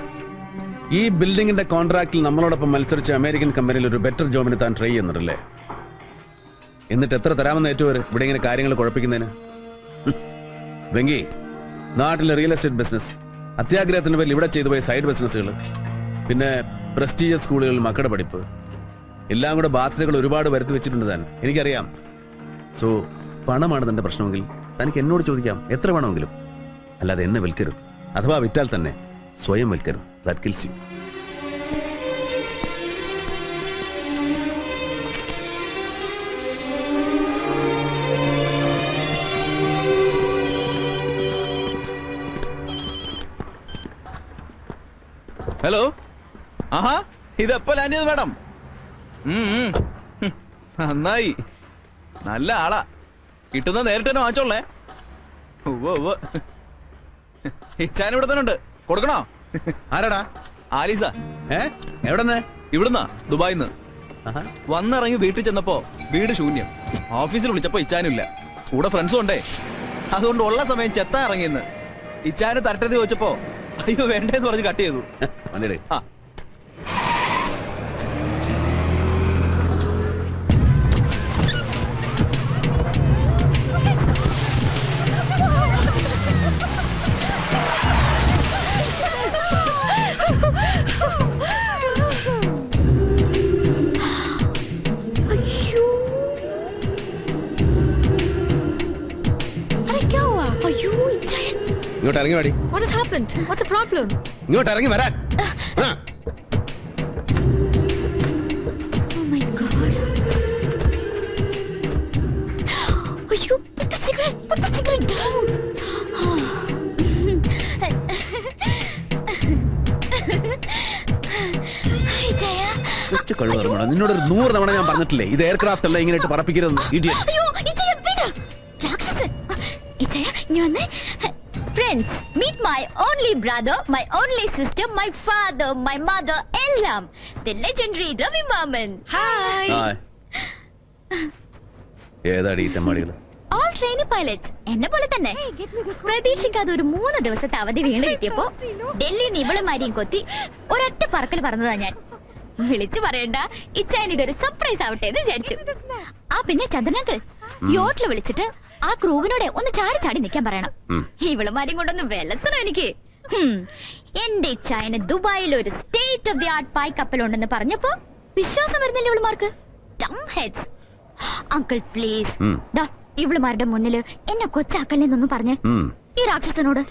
B: ഈ ബിൽഡിംഗിന്റെ കോൺട്രാക്റ്റിൽ നമ്മളോടൊപ്പം മത്സരിച്ച അമേരിക്കൻ കമ്പനിയിൽ ഒരു ബെറ്റർ ജോബിന് താൻ ട്രൈ ചെയ്യുന്നുണ്ടല്ലേ? എന്നിട്ട് എത്ര തരാമെന്ന് ഏറ്റുവരെ ഇവിടെ ഇങ്ങനെ കാര്യങ്ങൾ കുഴപ്പിക്കുന്നതിന്? വെങ്കി, നാട്ടിലെ റിയൽ എസ്റ്റേറ്റ് ബിസിനസ്, അത്യാഗ്രഹത്തിന്റെ പേരിൽ ഇവിടെ ചെയ്തു പോയ സൈഡ് ബിസിനസ്സുകൾ, പിന്നെ പ്രസ്റ്റീജിയസ് സ്കൂളുകളിൽ മക്കളുടെ പഠിപ്പ്, എല്ലാം കൂടെ ബാധ്യതകൾ ഒരുപാട് വരുത്തി വെച്ചിട്ടുണ്ട് താൻ, എനിക്കറിയാം. സോ പണമാണ് തന്റെ പ്രശ്നമെങ്കിൽ തനിക്ക് എന്നോട് ചോദിക്കാം, എത്ര വേണമെങ്കിലും. അല്ലാതെ എന്നെ വിൽക്കരുത്. അഥവാ വിറ്റാൽ തന്നെ സ്വയം വിൽക്കരുത്. That kills you.
K: ഹലോ. ആഹാ, ഇതെപ്പോ ലാൻഡ് ചെയ്തു മാഡം? നന്നായി, നല്ല ആളാ. കിട്ടുന്ന നേരിട്ട് തന്നെ വാങ്ങിച്ചോളേ. ഇച്ചാൻ ഇവിടെ തന്നെ ഉണ്ട്. കൊടുക്കണോ?
B: ആരാടാ?
K: ആലീസ.
B: എവിടെന്ന്?
K: ഇവിടുന്നാ, ദുബായിന്ന്. വന്നിറങ്ങി വീട്ടിൽ ചെന്നപ്പോ വീട് ശൂന്യം. ഓഫീസിൽ വിളിച്ചപ്പോ ഇച്ചാനില്ല. കൂടെ ഫ്രണ്ട്സും ഉണ്ടേ. അതുകൊണ്ട് ഉള്ള സമയം ചെത്താൻ ഇറങ്ങിയെന്ന്. ഇച്ചാന് തരട്ടെന്ന് ചോദിച്ചപ്പോ അയ്യോ വേണ്ടേന്ന് പറഞ്ഞ് കട്ട് ചെയ്തു. ആ
B: ഇങ്ങോട്ട് ഇറങ്ങി വാടി.
J: What has happened? What's the problem?
B: ഇങ്ങോട്ട് ഇറങ്ങി വരാൻ.
I: Oh my God. Ayyo, put the cigarette down.
B: നിന്നോടൊരു 100 തവണ ഞാൻ പറഞ്ഞിട്ടില്ലേ ഇത് എയർക്രാഫ്റ്റ് അല്ല ഇങ്ങനെ ഇട്ട് പറപ്പിക്കരുത്.
I: Friends, meet my only brother, my only sister, my father, my mother, Ellam, the legendary Ravi Maman. Hi.
B: ഏതാടി ഈ തെമ്മാടികൾ?
I: All trainee pilots. എന്നെ പോലെ തന്നെ. പ്രതീക്ഷിക്കാതെ ഒരു 3 ദിവസത്തെ അവധി വീണ് കിട്ടിയപ്പോ ഡൽഹിയിൽ ഇവളുമാരിയും കൊത്തി ഒരൊറ്റ പറക്കൽ പറഞ്ഞതാ ഞാൻ. വിളിച്ചു പറയണ്ട, ഇച്ചാൻ ഇതൊരു സർപ്രൈസ് ആവട്ടെ എന്ന് വിചാരിച്ചു. പിന്നെ ചന്ദ്രനങ്കിൾ യോട്ടിൽ വിളിച്ചിട്ട് ആ ക്രൂവിനോടെ ഒന്ന് ചാടി നിൽക്കാൻ പറയണം. ഇവളുമാരെയും കൊണ്ടൊന്ന് വെലസണം എനിക്ക്. എന്റെ ഇച്ചായന് ദുബായിൽ ഒരു സ്റ്റേറ്റ് ഓഫ് ദി ആർട്ട് പായ് കപ്പലുണ്ടെന്ന് പറഞ്ഞപ്പോ വിശ്വാസം വരുന്നില്ല ഇവളുമാർക്ക്. അങ്കിൾ പ്ലീസ്, ഇവളുമാരുടെ മുന്നില് എന്നെ കൊച്ചാക്കല്ലെന്നൊന്നും പറഞ്ഞ് ഈ രാക്ഷസനോട്.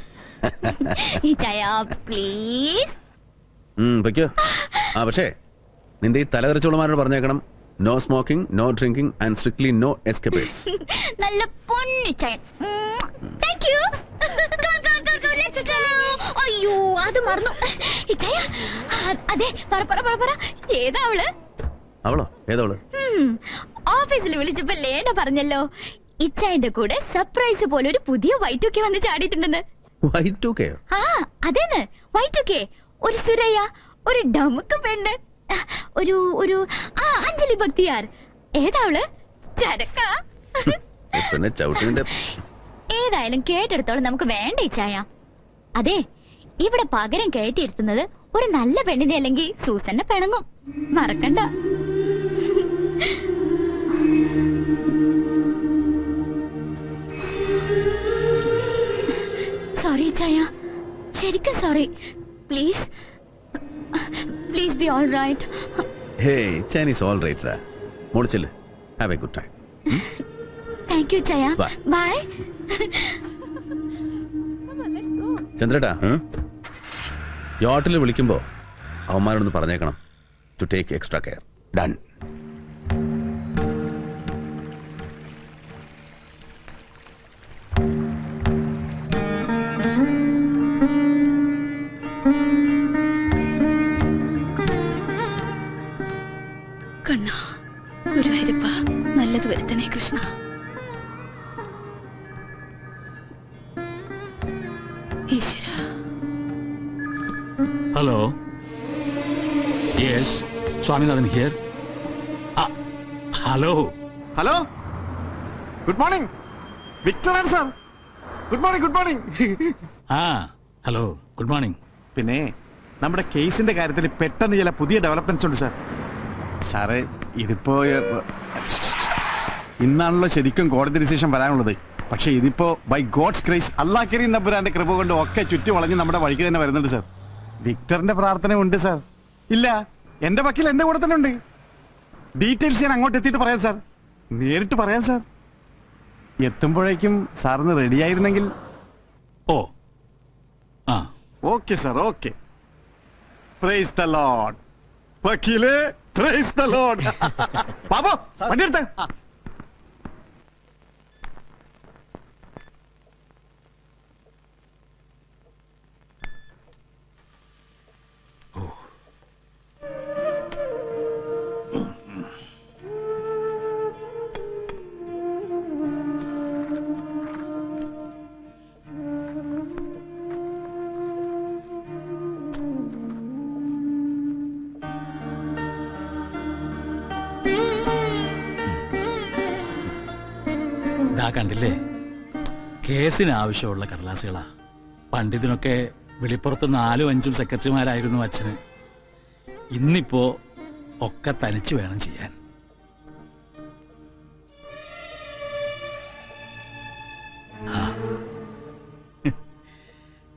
I: ഇച്ചായ പ്ലീസ്.
B: പക്ഷേ നിന്റെ ഈ തലതെറിച്ചോളുമാരോട് പറഞ്ഞേക്കണം, no smoking, no drinking and strictly no escapers.
I: നല്ല പൊന്നിച്ചായൻ. Thank you. അയ്യോ അത് മറന്നു. അതെ പറ ഏതാ അവള്?
B: അവളോ? ഏതവള്?
I: ഓഫീസിൽ വിളിച്ചപ്പോ ലേന പറഞ്ഞല്ലോ ഇച്ചായന്റെ കൂടെ സർപ്രൈസ് പോലെ ഒരു പുതിയ Y2K വന്ന് ചാടിയിട്ടുണ്ടെന്ന്.
B: Y2K?
I: അതേന്ന് Y2K. ഒരു സുരയ്യ, ഒരു ഡമുക്ക് പെണ്ണ്, ഒരു അഞ്ജലി ഭക്തിയാർ. ഏതാ അവള്? ചരക്ക. ഏതായാലും കേട്ടെടുത്തോളം നമുക്ക് വേണ്ട ഇച്ചായ. അതെ, ഇവിടെ പകരം കയറ്റിയിരുത്തുന്നത് ഒരു നല്ല പെണ്ണിനെ അല്ലെങ്കിൽ സൂസന്നെ പിണങ്ങും. മറക്കണ്ട. സോറി ഇച്ചായ, ശരിക്കും sorry. Please be all right.
B: Hey, Chinese all right ra. Modichille. Have a good time.
I: Thank you Chaya. Bye.
J: Come on, let's go.
B: ചന്ദ്രേട്ടാ, യോട്ടിൽ വിളിക്കുമ്പോ അവന്മാരോടൊന്ന് പറഞ്ഞേക്കണം to take extra care. Done.
J: Kanna, Guruvayurappa നല്ലത് വരുത്തണേ കൃഷ്ണ. ഈശ്വര.
L: Hello. Yes, Swaminathan here. Hello.
M: Hello, good morning. വിക്ടറാണ് sir. Good morning.
L: Hello, good morning.
M: പിന്നെ നമ്മുടെ കേസിന്റെ കാര്യത്തിൽ പെട്ടെന്ന് ചില പുതിയ ഡെവലപ്മെന്റ്സ് ഉണ്ട് സാർ. സാറേ, ഇതിപ്പോ ഇന്നാണല്ലോ ശരിക്കും കോടതി ഡിസിഷൻ വരാനുള്ളത്. പക്ഷെ ഇതിപ്പോ ബൈ ഗോഡ്സ് ഗ്രേസ്, അല്ലാഹ് കരീം നമ്പുരാന്റെ കൃപ കൊണ്ട് ഒക്കെ ചുറ്റി വളഞ്ഞ് നമ്മുടെ വഴിക്ക് തന്നെ വരുന്നുണ്ട് സാർ. വിക്ടറിന്റെ പ്രാർത്ഥന ഉണ്ട് സാർ. ഇല്ല, എന്റെ വക്കീൽ എന്റെ കൂടെ തന്നെ ഉണ്ട്. ഡീറ്റെയിൽസ് ഞാൻ അങ്ങോട്ട് എത്തിയിട്ട് പറയാം സാർ. നേരിട്ട് പറയാം സാർ. എത്തുമ്പോഴേക്കും സാറിന് റെഡി ആയിരുന്നെങ്കിൽ. Okay sir, okay. Praise the lord. വക്കീലേ, പ്രൈസ് ദ ലോർഡ്. ബാബു, വണ്ടി എടുത്ത്.
L: കണ്ടില്ലേ, കേസിന് ആവശ്യമുള്ള കടലാസുകളാ. പണ്ടിതിനൊക്കെ വെളിപ്പുറത്ത് 4-5 സെക്രട്ടറിമാരായിരുന്നു അച്ഛന്. ഇന്നിപ്പോ ഒക്കെ തനിച്ച് വേണം ചെയ്യാൻ.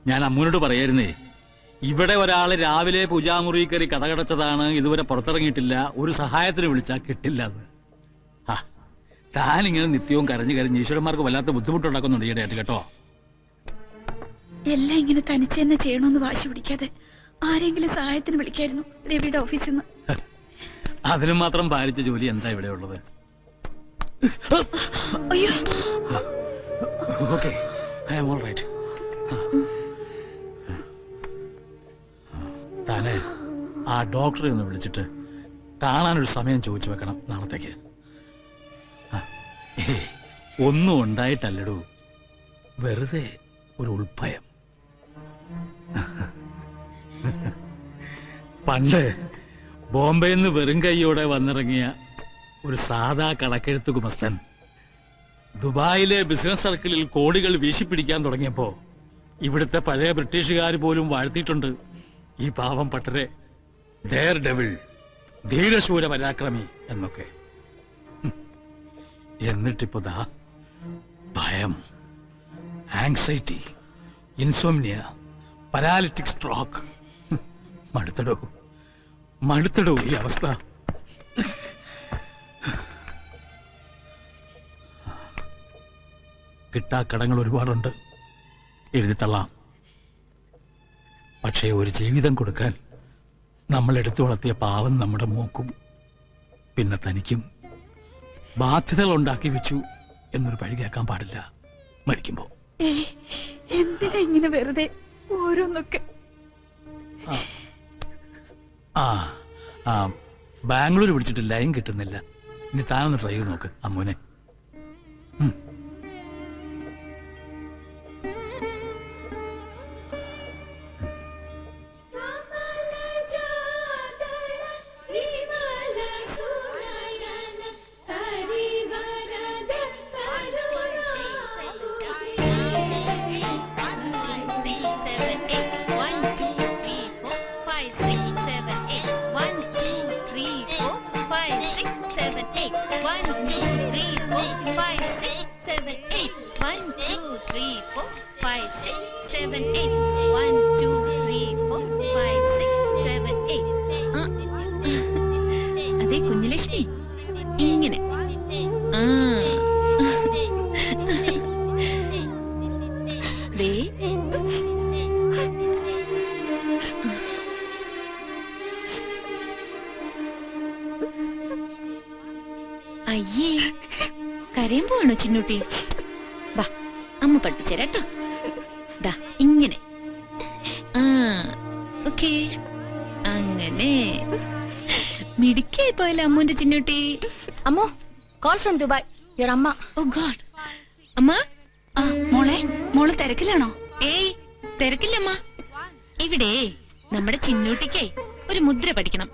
L: ഞാൻ അമ്മൂനോട് പറയായിരുന്നേ, ഇവിടെ ഒരാള് രാവിലെ പൂജാമുറി കയറി കഥകടച്ചതാണ്, ഇതുവരെ പുറത്തിറങ്ങിയിട്ടില്ല, ഒരു സഹായത്തിന് വിളിച്ചാൽ കിട്ടില്ല എന്ന്. താനിങ്ങനെ നിത്യവും കരഞ്ഞു കരഞ്ഞ് ഈശ്വരന്മാർക്ക് വല്ലാത്ത ബുദ്ധിമുട്ടുണ്ടാക്കുന്നുണ്ട് ഈയിടെയായിട്ട് കേട്ടോ.
J: എല്ലാം ഇങ്ങനെ തനിച്ച് തന്നെ ചെയ്യണമെന്ന് വാശി പിടിക്കാതെ ആരെങ്കിലും സഹായത്തിന് വിളിക്കായിരുന്നു രവിയുടെ ഓഫീസിൽ നിന്ന്.
L: അതിനും മാത്രം ഭാരിച്ച ജോലി എന്താ ഇവിടെ ഉള്ളത്?
J: അയ്യോ,
L: okay, I am all right. താനെ ആ ഡോക്ടറെ ഒന്ന് വിളിച്ചിട്ട് കാണാനൊരു സമയം ചോദിച്ചു വെക്കണം നാളത്തേക്ക്. ഒന്നും ഉണ്ടായിട്ടല്ലടൂ, വെറുതെ ഒരു ഉൾഭയം. പണ്ട് ബോംബെയിൽ നിന്ന് വെറും കൈയോടെ വന്നിറങ്ങിയ ഒരു സാധാ കണക്കെഴുത്ത് ഗുമസ്തൻ ദുബായിലെ ബിസിനസ് സർക്കിളിൽ കോടികൾ വീശിപ്പിടിക്കാൻ തുടങ്ങിയപ്പോ ഇവിടുത്തെ പഴയ ബ്രിട്ടീഷുകാർ പോലും വാഴ്ത്തിയിട്ടുണ്ട് ഈ പാവം പട്ടരെ ഡെയർ ഡെവിൾ, ധീരശൂര പരാക്രമി എന്നൊക്കെ. എന്നിട്ടിപ്പോ ദാ ഭയം, ആങ്സൈറ്റി, ഇൻസോംനിയ, പാരാലിറ്റിക് സ്ട്രോക്ക്. മടുത്തടോ ഈ അവസ്ഥ. കിട്ടാക്കടങ്ങൾ ഒരുപാടുണ്ട്, എഴുതിത്തള്ളാം. പക്ഷേ ഒരു ജീവിതം കൊടുക്കാൻ നമ്മൾ എടുത്തു വളർത്തിയ പാവം നമ്മുടെ മോക്കും പിന്നെ തനിക്കും ബാധ്യതകൾ ഉണ്ടാക്കി വെച്ചു എന്നൊരു പഴി കേൾക്കാൻ പാടില്ല മരിക്കുമ്പോ.
J: എന്തിനാ ഇങ്ങനെ വെറുതെ ഓരോന്നൊക്കെ?
L: ബാംഗ്ലൂർ പിടിച്ചിട്ട് ലൈൻ കിട്ടുന്നില്ല. ഇനി താനൊന്ന് ട്രൈ ചെയ്ത് നോക്ക് അമ്മൂനെ.
D: അതെ കുഞ്ഞുലക്ഷ്മി, ഇങ്ങനെ അയ്യേ, കരയുമ്പോണോ ചിന്നൂട്ടി? വാ, അമ്മ പഠിപ്പിച്ചേരാട്ടോ. ദാ ഇങ്ങനെ. ഓക്കേ, അങ്ങനെ മിടുക്കിയായി പോയല്ലോ അമ്മൂന്റെ ചിന്നൂട്ടി.
I: അമ്മോ, കോൾ ഫ്രം ദുബായ്. യുവർ അമ്മ.
D: ഓ ഗോഡ്. അമ്മ,
J: മോള് തിരക്കിലാണോ?
D: ഏയ് തിരക്കില്ലമ്മ. ഇവിടെ നമ്മുടെ ചിന്നൂട്ടിക്കേ ഒരു മുദ്ര പഠിക്കണം.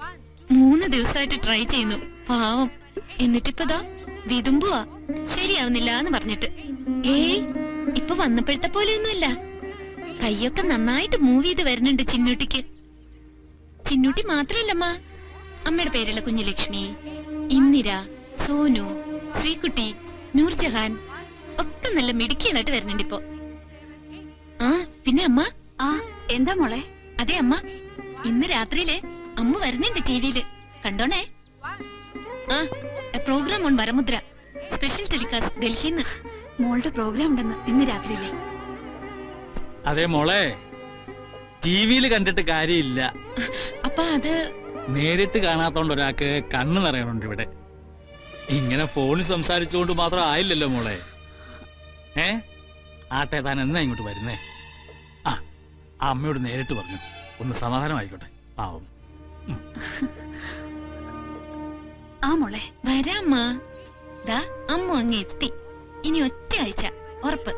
D: 3 ദിവസമായിട്ട് ട്രൈ ചെയ്യുന്നു, പാവം. എന്നിട്ടിപ്പതാ വിതുമ്പുവാ, ശരിയാവുന്നില്ല എന്ന് പറഞ്ഞിട്ട്. ഏയ് ഇപ്പൊ വന്നപ്പോഴത്തെ പോലെയൊന്നുമല്ല, കൈയൊക്കെ നന്നായിട്ട് മൂവ് ചെയ്ത് വരുന്നുണ്ട് ചിന്നൂട്ടിക്ക്. ചിന്നൂട്ടി മാത്രല്ലമ്മ, അമ്മയുടെ പേരുള്ള കുഞ്ഞുലക്ഷ്മി, ഇന്ദിര, സോനു, ശ്രീകുട്ടി, നൂർജഹാൻ ഒക്കെ നല്ല മിടുക്കികളായിട്ട് വരുന്നുണ്ട് ഇപ്പൊ. പിന്നെ അമ്മ.
J: എന്താ മോളെ?
D: അതെ അമ്മ, ഇന്ന് രാത്രിയില് അമ്മ വരുന്നുണ്ട് ടിവിയില്, കണ്ടോണേ. Program on Varamudra, special telecast ഡൽഹിന്ന്.
J: മോളുടെ പ്രോഗ്രാം ഉണ്ടെന്ന് ഇന്ന് രാത്രിയിലെ.
L: അതെ മോളെ, ടിവിയിൽ കണ്ടിട്ട് കാര്യമില്ല.
D: അപ്പൊ അത്
L: നേരിട്ട് കാണാത്തോണ്ട് ഒരാൾക്ക് കണ്ണ് നിറയണുണ്ട് ഇവിടെ. ഇങ്ങനെ ഫോണിൽ സംസാരിച്ചുകൊണ്ട് മാത്രം ആയില്ലല്ലോ മോളെ. ആട്ടെ, താൻ എന്നാ ഇങ്ങോട്ട് വരുന്നേ? അമ്മയോട് നേരിട്ട് പറഞ്ഞു, ഒന്ന് സമാധാനമായിക്കോട്ടെ പാവം.
J: മോളെ
D: വരാമ്മ. ദാ അമ്മ അങ്ങ് എത്തി. ഇനി ഒറ്റ ആഴ്ച ഉറപ്പ്.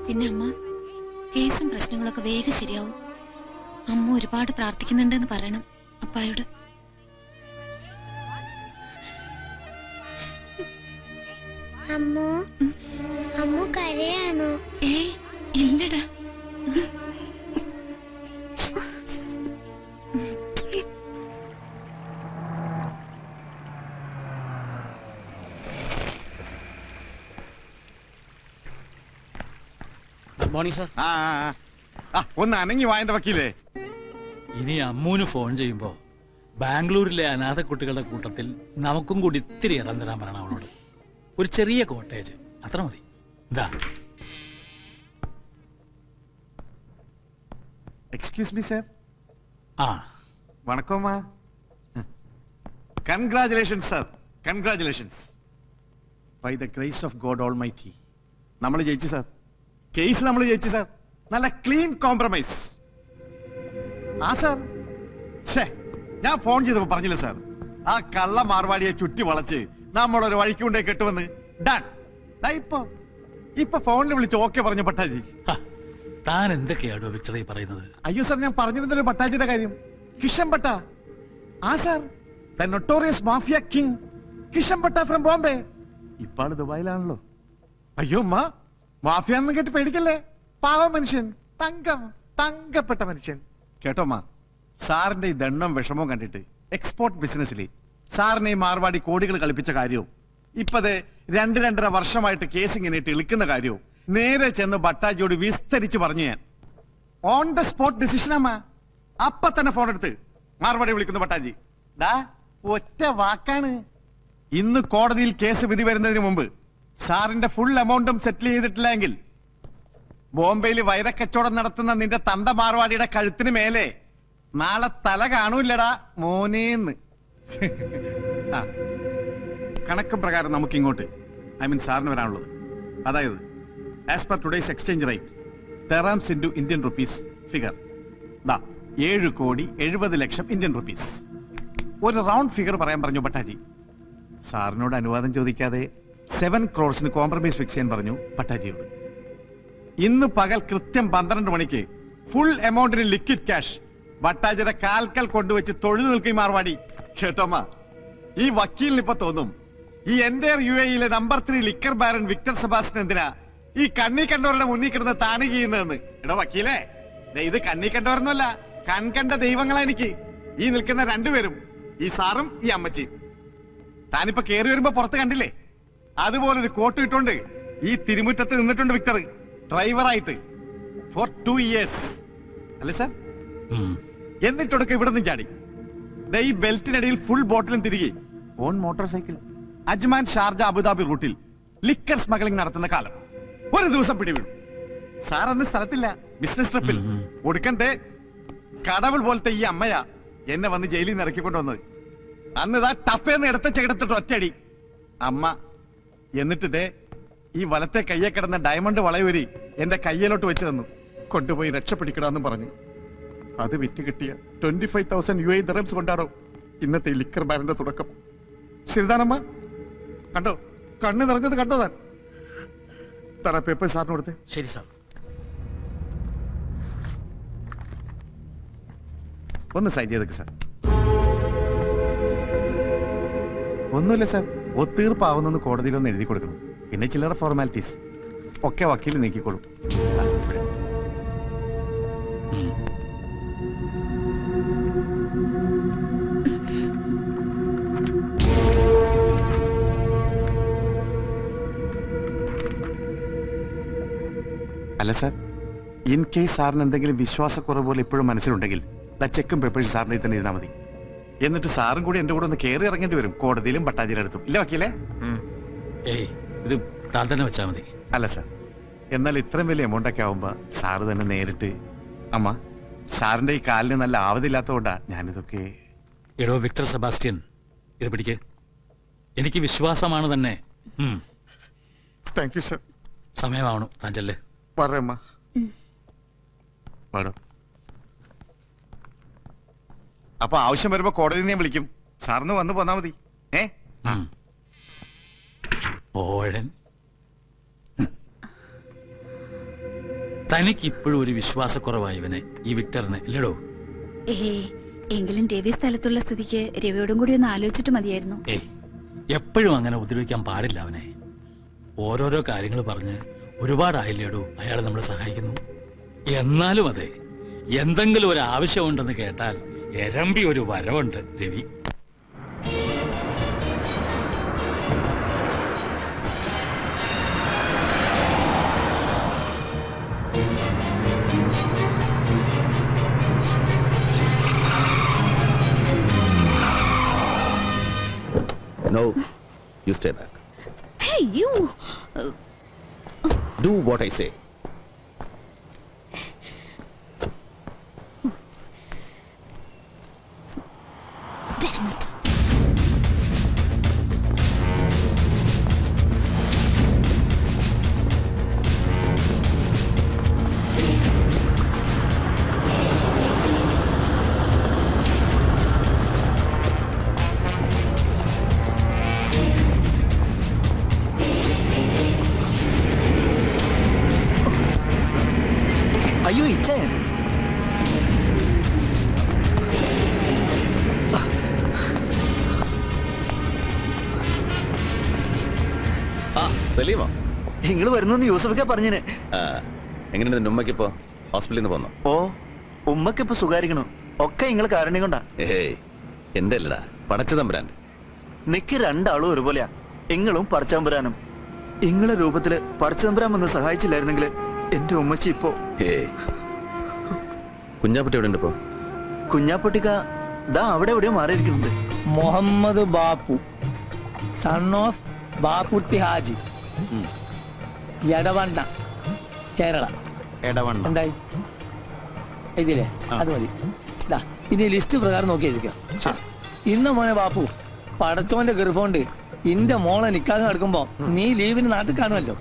D: പിന്നെ അമ്മ, കേസും പ്രശ്നങ്ങളൊക്കെ വേഗം ശരിയാവും. അമ്മ ഒരുപാട് പ്രാർത്ഥിക്കുന്നുണ്ടെന്ന് പറയണം അപ്പായോട്.
N: അമ്മു കരയാണോ?
J: ഏയ് ഇല്ലടാ.
M: Morning sir. ഒന്ന് അനങ്ങി വായന്റെ വക്കീലേ.
L: ഇനി അമ്മൂന് ഫോൺ ചെയ്യുമ്പോ ബാംഗ്ലൂരിലെ അനാഥ കുട്ടികളുടെ കൂട്ടത്തിൽ നമുക്കും കൂടി ഇത്തിരി ഇടം തരാൻ പറയണം അവളോട്. ഒരു ചെറിയ കോട്ടേജ് അത്ര മതി. ഇതാ.
M: Excuse me sir.
E: വണക്കമ്മ. Congratulations sir, congratulations.
M: By the grace of God almighty നമ്മൾ ജയിച്ചു സാർ. കേസ് നമ്മൾ ജയിച്ചു സാർ. നല്ല ക്ലീൻ കോംപ്രമൈസ്. ആ സാർ, ഞാൻ ഫോൺ ചെയ്തപ്പോ പറഞ്ഞില്ല സാർ, ആ കള്ള മാർവാടിയെ ചുറ്റി വളച്ച് നമ്മളൊരു വഴിക്ക് കൊണ്ടേ കെട്ടുവന്ന്. ഡൺ. ഇപ്പൊ ഫോണിൽ വിളിച്ച് ഓക്കെ പറഞ്ഞു പട്ടാജി.
L: താൻ എന്തൊക്കെയാണോ വിക്ടറി പറയുന്നത്?
M: അയ്യോ സാർ, ഞാൻ പറഞ്ഞിരുന്നല്ലോ പട്ടാജിയുടെ കാര്യം. കിഷൻ പട്ട. ആ sir, the notorious mafia king Kishan പട്ട ഫ്രം ബോംബെ. ഇപ്പാള് ദുബായിലാണല്ലോ. അയ്യോ അമ്മ, മാഫിയ എന്ന് കേട്ട് പേടിക്കല്ലേ. പാവ മനുഷ്യൻ, തങ്കപ്പെട്ട മനുഷ്യൻ. കേട്ടോമ്മ, സാറിന്റെ ഈ ദണ്ണം വിഷമവും കണ്ടിട്ട് എക്സ്പോർട്ട് ബിസിനസ്സിൽ സാറിനെ ഈ മാർവാടി കോടികൾ കളിപ്പിച്ച കാര്യവും ഇപ്പത് 2-2.5 വർഷമായിട്ട് കേസ് ഇങ്ങനെ ഇളിക്കുന്ന കാര്യവും നേരെ ചെന്ന് ഭട്ടാജിയോട് വിസ്തരിച്ച് പറഞ്ഞു. ഞാൻ ഓൺ ദ സ്പോട്ട് ഡിസിഷൻ അമ്മ. അപ്പൊ തന്നെ ഫോൺ എടുത്ത് മാർവാടി വിളിക്കുന്നു ഭട്ടാജി. ഒറ്റ വാക്കാണ്. ഇന്ന് കോടതിയിൽ കേസ് വിധി വരുന്നതിന് മുമ്പ് സാറിന്റെ ഫുൾ എമൗണ്ടും സെറ്റിൽ ചെയ്തിട്ടില്ലെങ്കിൽ ബോംബെയിൽ വൈരക്കച്ചവടം നടത്തുന്ന നിന്റെ തന്ത മാർവാടിയുടെ കഴുത്തിന് മേലെ നാളെ തല കാണൂല്ലടാ മോനേന്ന്. കണക്ക് പ്രകാരം നമുക്ക് ഇങ്ങോട്ട്, ഐ മീൻ സാറിന് വരാനുള്ളത്, അതായത് as per today's exchange rate terms into Indian rupees figure 7,70,00,000 Indian rupees. ഒരു റൗണ്ട് ഫിഗർ പറയാൻ പറഞ്ഞു ഭട്ടാജി. സാറിനോട് അനുവാദം ചോദിക്കാതെ 7 crores കോംപ്രമൈസ് ഫിക്സ് ചെയ്യാൻ പറഞ്ഞു ഭട്ടാജിയോട്. ഇന്ന് പകൽ കൃത്യം 12 മണിക്ക് ഫുൾ എമൗണ്ടിന് ലിക്വിഡ് ക്യാഷ് ഭട്ടാജിയുടെ കാൽക്കൽ കൊണ്ടുവച്ച് തൊഴുതു നിൽക്കും മാർവാടി. കേട്ടോമ്മ, ഈ വക്കീലിന് ഇപ്പൊ തോന്നും ഈ എന്റെ UAE number 3 liquor baron Victor Sebastian എന്തിനാ ഈ കണ്ണി കണ്ടവരുടെ മുന്നിൽ കിടന്ന് താണി ചെയ്യുന്നതെന്ന്. എടോ വക്കീലേ, ഇത് കണ്ണി കണ്ടവരൊന്നുമല്ല, കൺകണ്ട ദൈവങ്ങളാ എനിക്ക് ഈ നിൽക്കുന്ന രണ്ടുപേരും, ഈ സാറും ഈ അമ്മച്ചിയും. താനിപ്പോ കേറി വരുമ്പോ പുറത്ത് കണ്ടില്ലേ, അതുപോലൊരു കോട്ട് ഇട്ടോണ്ട് ഈ തിരുമുറ്റത്ത് നിന്നിട്ടുണ്ട് വിക്ടർ ഡ്രൈവറായിട്ട് ഫോർ 2 years. അല്ലേ സാർ? എന്നിട്ടൊടുക്ക ഇവിടെ നിന്ന് ചാടി ഈ ബെൽറ്റിനിടയിൽ ഫുൾ ബോട്ടിലും തിരികെ on motor cycle Ajman Sharjah Abu Dhabi റൂട്ടിൽ ലിക്കർ സ്മഗ്ലിംഗ് നടത്തുന്ന കാലം ഒരു ദിവസം പിടിവിടും. സാർ അന്ന് സ്ഥലത്തില്ല, ബിസിനസ് ട്രിപ്പിൽ. ഒടുക്കന്റെ കടവൾ പോലത്തെ ഈ അമ്മയാ എന്നെ വന്ന് ജയിലിൽ നിന്ന് ഇറക്കിക്കൊണ്ടുവന്നത്. അന്ന് ഇതാ ടപ്പേന്ന് എടുത്ത ചെകിടത്തിട്ട് ഒറ്റയടി അമ്മ. എന്നിട്ട് ഈ വലത്തെ കയ്യെ കിടന്ന ഡയമണ്ട് വളയൊരി എന്റെ കയ്യിലോട്ട് വെച്ച് തന്നു. കൊണ്ടുപോയി രക്ഷപ്പെടിക്കടാന്നും പറഞ്ഞു. അത് വിറ്റ് കിട്ടിയ 25,000 UAE dirhams കൊണ്ടാണോ ഇന്നത്തെ ലിക്കർ ബാരന്റെ തുടക്കം. ശരിതാനമ്മ, കണ്ടോ? കണ്ണ് നിറഞ്ഞത് കണ്ടോ? താൻ പേപ്പർ സാറിന് കൊടുത്തേ.
L: ശരി സാർ.
M: ഒന്ന് സൈൻ ചെയ്തേക്ക് സാർ. ഒന്നുമില്ല സാർ, ഒത്തീർപ്പാവുന്നെന്ന് കോടതിയിലൊന്ന് എഴുതി കൊടുക്കണം. പിന്നെ ചില്ലറ ഫോർമാലിറ്റീസ് ഒക്കെ വക്കീൽ നീക്കിക്കോളും. അല്ല സാർ, ഇൻ കേസ് സാറിന് എന്തെങ്കിലും വിശ്വാസക്കുറവ് പോലെ ഇപ്പോഴും മനസ്സിലുണ്ടെങ്കിൽ ചെക്കും പേപ്പേഴ്സ് സാറിനെ തന്നെ എഴുതാൽ മതി. എന്നിട്ട് സാറും കൂടി എന്റെ കൂടെ ഒന്ന് കയറി ഇറങ്ങേണ്ടി വരും കോടതിയിലും ഭട്ടാജിയുടെ അടുത്തും. ഇല്ല വക്കീലേ?
L: ഇത് താൻ തന്നെ വെച്ചാൽ മതി.
M: അല്ല സാർ, എന്നാൽ ഇത്രയും വലിയ എമൗണ്ട് ഒക്കെ ആവുമ്പോ സാറ് തന്നെ നേരിട്ട്. അമ്മ, സാറിന്റെ ഈ കാലിന് നല്ല ആവതില്ലാത്തതുകൊണ്ടാ ഞാനിതൊക്കെ.
L: എടോ വിക്ടർ സെബാസ്റ്റ്യൻ, ഇത് പിടിക്ക്. എനിക്ക് വിശ്വാസമാണ് തന്നെ.
M: Thank you sir.
L: സമയമാവണു, താൻ ചെല്ലേ.
M: പറയമ്മ. അപ്പൊ ആവശ്യം വരുമ്പോ കോടതി ഞാൻ വിളിക്കും. സാറിന് വന്ന് പോന്നാ മതി.
L: പോഴൻ, തനിക്ക് ഇപ്പോഴും ഒരു വിശ്വാസക്കുറവായി ഇവനെ, ഈ വിക്ടറിനെ, ഇല്ലടോ?
J: എങ്കിലും രവി സ്ഥലത്തുള്ള സ്ഥിതിക്ക് രവിയോടും കൂടി ഒന്ന് ആലോചിച്ചിട്ട് മതിയായിരുന്നു.
L: എപ്പോഴും അങ്ങനെ ഉപദ്രവിക്കാൻ പാടില്ല അവനെ. ഓരോരോ കാര്യങ്ങൾ പറഞ്ഞ് ഒരുപാടായില്ലേടൂ അയാൾ നമ്മളെ സഹായിക്കുന്നു. എന്നാലും അതെ, എന്തെങ്കിലും ഒരു ആവശ്യമുണ്ടെന്ന് കേട്ടാൽ എരമ്പി ഒരു വരവുണ്ട് Ravi.
B: No, you stay back.
I: Hey, you!
B: Do what I say.
I: Damn it!
K: അയ്യോ ഇച്ഛൻ
B: സലീമോ?
K: നിങ്ങൾ വരുന്നെന്ന് യൂസഫൊക്കെ പറഞ്ഞിന്.
B: എങ്ങനെയുണ്ട് നിന്റെ ഉമ്മക്കിപ്പോ? ഹോസ്പിറ്റലിൽ നിന്ന് പോന്നോ?
K: ഓ, ഉമ്മക്കിപ്പോ സുഖാരിക്കണു. ഒക്കെ നിങ്ങൾ കാരണം കൊണ്ടാ.
B: ഏയ് എന്റെ അല്ലടാ, പടച്ചതമ്പുരാന്റെ.
K: നിക്ക് രണ്ടാളും ഒരുപോലെയാ. നിങ്ങളും പടച്ചതമ്പുരാനും. നിങ്ങളെ രൂപത്തില് പടച്ചതമ്പുരാൻ വന്ന് സഹായിച്ചില്ലായിരുന്നെങ്കിൽ എന്റെ ഉമ്മച്ചി ഇപ്പോ.
B: ഏയ് കുഞ്ഞാപ്പട്ടി എവിടെ ഉണ്ട് ഇപ്പോ?
K: കുഞ്ഞാപ്പട്ടിക്ക ദാ അവിടെ എവിടെയോ മാറിയിരിക്കുന്നുണ്ട്.
O: Muhammad Bappu, son of Bapputty Haji, Edavanna, Kerala.
M: എടവണ്ണ
O: എന്തായി ഇതില്ലേ? അത് മതി. ഇനി ലിസ്റ്റ് പ്രകാരം നോക്കിയിരിക്കാം. ഇന്ന് മോനെ ബാപ്പു, പടച്ചോന്റെ ഗർഭമുണ്ട് ഇന്റെ മോളെ നിക്കാതെ നടക്കുമ്പോ നീ ലീവിന് നാട്ടിൽ കാണുമല്ലോ.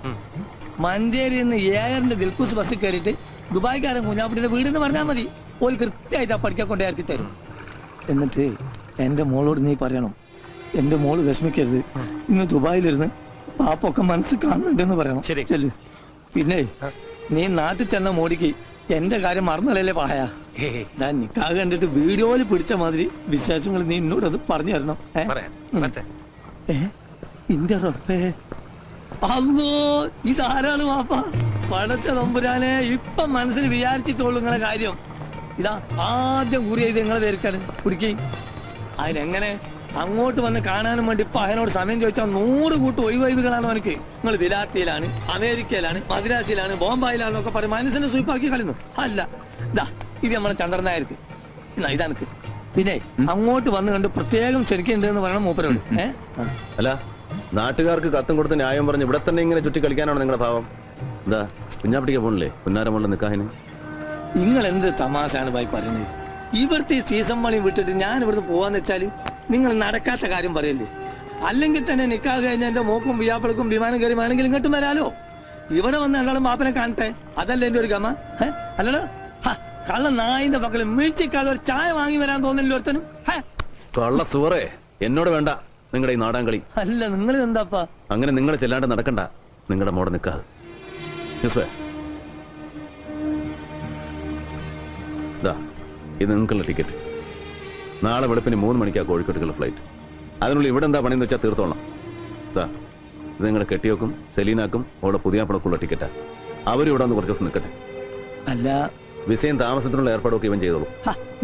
O: മഞ്ചേരിയിൽ നിന്ന് ഏഴറിന്റെ ദിൽക്കൂസ് ബസ്സിൽ കയറിയിട്ട് ദുബായ്ക്കാരൻ കുഞ്ഞാപ്പുട്ടിയുടെ വീടെന്ന് പറഞ്ഞാൽ മതി. ഓൽ കൃത്യമായിട്ട് ആ പഠിക്കാൻ കൊണ്ടേ ഇറക്കി തരും. എന്നിട്ട് എന്റെ മോളോട് നീ പറയണം, എന്റെ മോള് വിഷമിക്കരുത്, ഇന്ന് ദുബായിലിരുന്ന് പാപ്പൊക്കെ മനസ്സ് കാണുന്നുണ്ടെന്ന് പറയണം. ചെല്ലു. പിന്നെ നീ നാട്ടിൽ ചെന്ന മോടിക്ക് എന്റെ കാര്യം മറന്നല്ലേ പായ. ഞാൻ നിക്കാതെ കണ്ടിട്ട് വീഡിയോയിൽ പിടിച്ച മാതിരി വിശേഷങ്ങൾ നീ എന്നോട് അത് പറഞ്ഞു തരണം. ഇന്റെ റബ്ബേ, അല്ലോ ഇതാരാണ് വാപ്പ? പടച്ച തമ്പുരാനെ, ഇപ്പൊ മനസ്സിൽ വിചാരിച്ചിട്ടുള്ളൂ നിങ്ങളെ കാര്യം. ഇതാ ആദ്യം കുറി ചെയ്ത് നിങ്ങളെ ധരിക്കാണ് കുടിക്കി. അതിനെങ്ങനെ അങ്ങോട്ട് വന്ന് കാണാനും വേണ്ടി ഇപ്പൊ അതിനോട് സമയം ചോദിച്ചാൽ 100 കൂട്ട് ഒഴിവൈവുകളാണ് അവനക്ക്. നിങ്ങൾ വിലാത്തിയിലാണ്, അമേരിക്കയിലാണ്, മദ്രാസിലാണ്, ബോംബായിലാണെന്നൊക്കെ പറയും മനസ്സിനെ സ്വീപ്പാക്കി കളയുന്നു. അല്ല, ഇതാ ഇത് നമ്മളെ ചന്ദ്രനായർക്ക്. എന്നാ ഇതാനക്ക്. പിന്നെ അങ്ങോട്ട് വന്ന് കണ്ട് പ്രത്യേകം ക്ഷണിക്കുന്നുണ്ടെന്ന് പറയണം മൂപ്പരോട്.
B: അല്ല, നാട്ടുകാർക്ക് കത്തും കൊടുത്ത് ന്യായം പറഞ്ഞ് ഇവിടെ തന്നെ ഇങ്ങനെ ചുറ്റി കളിക്കാനാണ് നിങ്ങളുടെ ഭാവം? എന്താ കുഞ്ഞാപ്പിടിക്ക് പോണില്ലേ പുന്നാരമുള്ള നിക്കാഹിന്?
O: നിങ്ങൾ എന്ത് തമാശാണ് ഭായി പറയുന്നത്? ഇവിടുത്തെ സീസൺ പണി വിട്ടിട്ട് ഞാൻ ഇവിടുന്ന് പോവാന്ന് വെച്ചാല് നിങ്ങൾ നടക്കാത്ത കാര്യം പറയല്ലേ? അല്ലെങ്കിൽ തന്നെ നിക്കാഹ് കഴിഞ്ഞ എന്റെ മോക്കും വിയാപ്പളക്കും വിമാനം കയറി വേണമെങ്കിൽ ഇങ്ങോട്ടും വരാലോ. ഇവിടെ വന്ന് രണ്ടാളും ബാപ്പനെ കാണട്ടെ, അതല്ല എന്റെ ഒരു ഗമ. അല്ലല്ലോ, കള്ള നായിന്റെ മക്കള് വീഴ്ചക്കാതെ ഒരു ചായ വാങ്ങി വരാൻ തോന്നില്ല ഒരുത്തനും.
B: കള്ള സുവറേ, എന്നോട് വേണ്ട നിങ്ങളുടെ ഈ നാടാൻ കളി.
O: അല്ല, നിങ്ങൾ എന്താപ്പാ
B: അങ്ങനെ നിങ്ങൾ ചെല്ലാണ്ട് നടക്കണ്ട നിങ്ങളുടെ മോടെ നിക്കാഹ്. ഇത് നിങ്ങൾക്കുള്ള ടിക്കറ്റ്. നാളെ വെളുപ്പിന് 3 മണിക്കാണ് കോഴിക്കോട്ടുള്ള ഫ്ലൈറ്റ്. അതിനുള്ളിൽ ഇവിടെ എന്താ പണിയെന്ന് വെച്ചാൽ തീർത്തോളാം. ഇത് നിങ്ങളുടെ കെട്ടിയോക്കും സെലീനാക്കും അവിടെ പുതിയ പടക്കുള്ള ടിക്കറ്റാ. അവരും ഇവിടെ ഒന്ന് കുറച്ച് ദിവസം നിൽക്കട്ടെ.
O: അല്ല,
B: വിസയും താമസത്തിനുള്ള ഏർപ്പാടൊക്കെ ഇവൻ ചെയ്തോളൂ.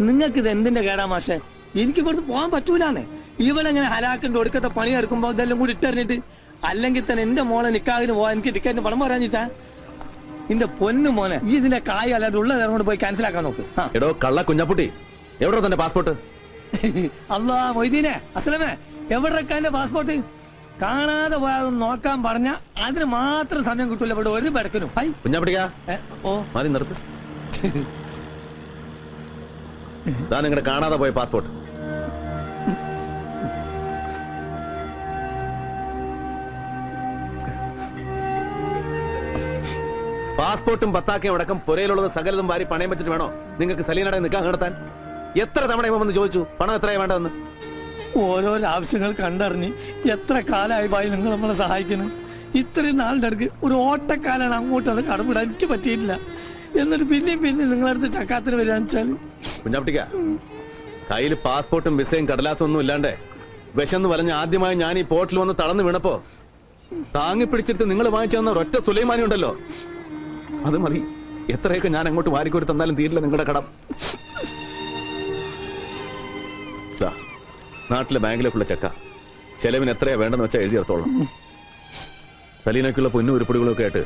O: നിങ്ങൾക്ക് ഇത് എന്തിന്റെ കേടാ മാഷെ? എനിക്ക് ഇവിടുന്ന് പോകാൻ പറ്റൂലാന്ന്. ഇവളെങ്ങനെ ഹലാക്കിന്റെ ഒടുക്കത്തെ പണി എടുക്കുമ്പോ ഇതെല്ലാം കൂടി ഇട്ടെറിഞ്ഞിട്ട്, അല്ലെങ്കിൽ തന്നെ എന്റെ മോളെ നിക്കാഹിന് പോവാൻ എനിക്ക് ടിക്കറ്റിന് പണം പറയാഞ്ഞിട്ടാ? എന്റെ പൊന്നു മോനെ, ഈ ഇതിന്റെ കായ് അല്ലാതെ ഉള്ള നേരം കൊണ്ട് പോയി ക്യാൻസൽ ആക്കാൻ നോക്ക്.
B: എടോ കള്ള കുഞ്ഞാപ്പുട്ടി, എവിടെ തന്റെ പാസ്പോർട്ട്?
O: അല്ലാ മൊയ്തീനെ, അസ്ലമേ, എവിടെ എന്റെ പാസ്പോർട്ട്? കാണാതെ പോയാൽ നോക്കാൻ പറഞ്ഞ അതിന് മാത്രം സമയം കിട്ടൂല ഇവിടെ ഒരു പെടക്കിനും.
B: കുഞ്ഞാപ്പുട്ടിക്കാ,
O: ഓ
B: മതി നിർത്ത്. നിങ്ങളുടെ കാണാതെ പോയ പാസ്പോർട്ട്. പാസ്പോർട്ടും പത്താക്കയും അടക്കം പുരയിലുള്ളത് സകലതും വാരി പണയം വെച്ചിട്ട് വേണോ നിങ്ങൾക്ക് സലീനയുടെ നിക്കാഹ് നടത്താൻ? എത്ര തവണ ഇവ വന്ന് ചോദിച്ചു പണം എത്രയാ വേണ്ടതെന്ന്?
O: ഓരോരോ ആവശ്യങ്ങൾ കണ്ടറിഞ്ഞ് എത്ര കാലമായി ഭായി നിങ്ങൾ നമ്മളെ സഹായിക്കണം. ഇത്രയും നാളിന്റെ അടുക്ക് ഒരു ഓട്ടക്കാലാണ് അങ്ങോട്ട് അത് കടമിടാൻ എനിക്ക് പറ്റിയിട്ടില്ല. എന്നിട്ട് പിന്നെ നിങ്ങളടുത്ത് ചക്കാത്തിന് വരാന്ന് വെച്ചാൽ
B: കുഞ്ഞാപ്പിട്ടിക്ക, കയ്യിൽ പാസ്പോർട്ടും വിസയും കടലാസും ഒന്നും ഇല്ലാണ്ട് വിശന്ന് വലഞ്ഞ് ആദ്യമായി ഞാൻ ഈ പോർട്ടിൽ വന്ന് തളർന്നു വീണപ്പോ താങ്ങി പിടിച്ചിട്ട് നിങ്ങൾ വാങ്ങിച്ചു തന്ന ഒരൊറ്റ സുലൈമാനി ഉണ്ടല്ലോ, അത് മതി. എത്രയൊക്കെ ഞാൻ അങ്ങോട്ട് വാരിക്കോരി തന്നാലും തീരില്ല നിങ്ങളുടെ കടം. നാട്ടിലെ ബാങ്കിലേക്കുള്ള ചെക്ക, ചെലവിന് എത്രയാ വേണ്ടെന്ന് വെച്ചാൽ എഴുതിയെടുത്തോളാം. സലീനയ്ക്കുള്ള പൊന്നും ഉരുപ്പടികളൊക്കെ ആയിട്ട്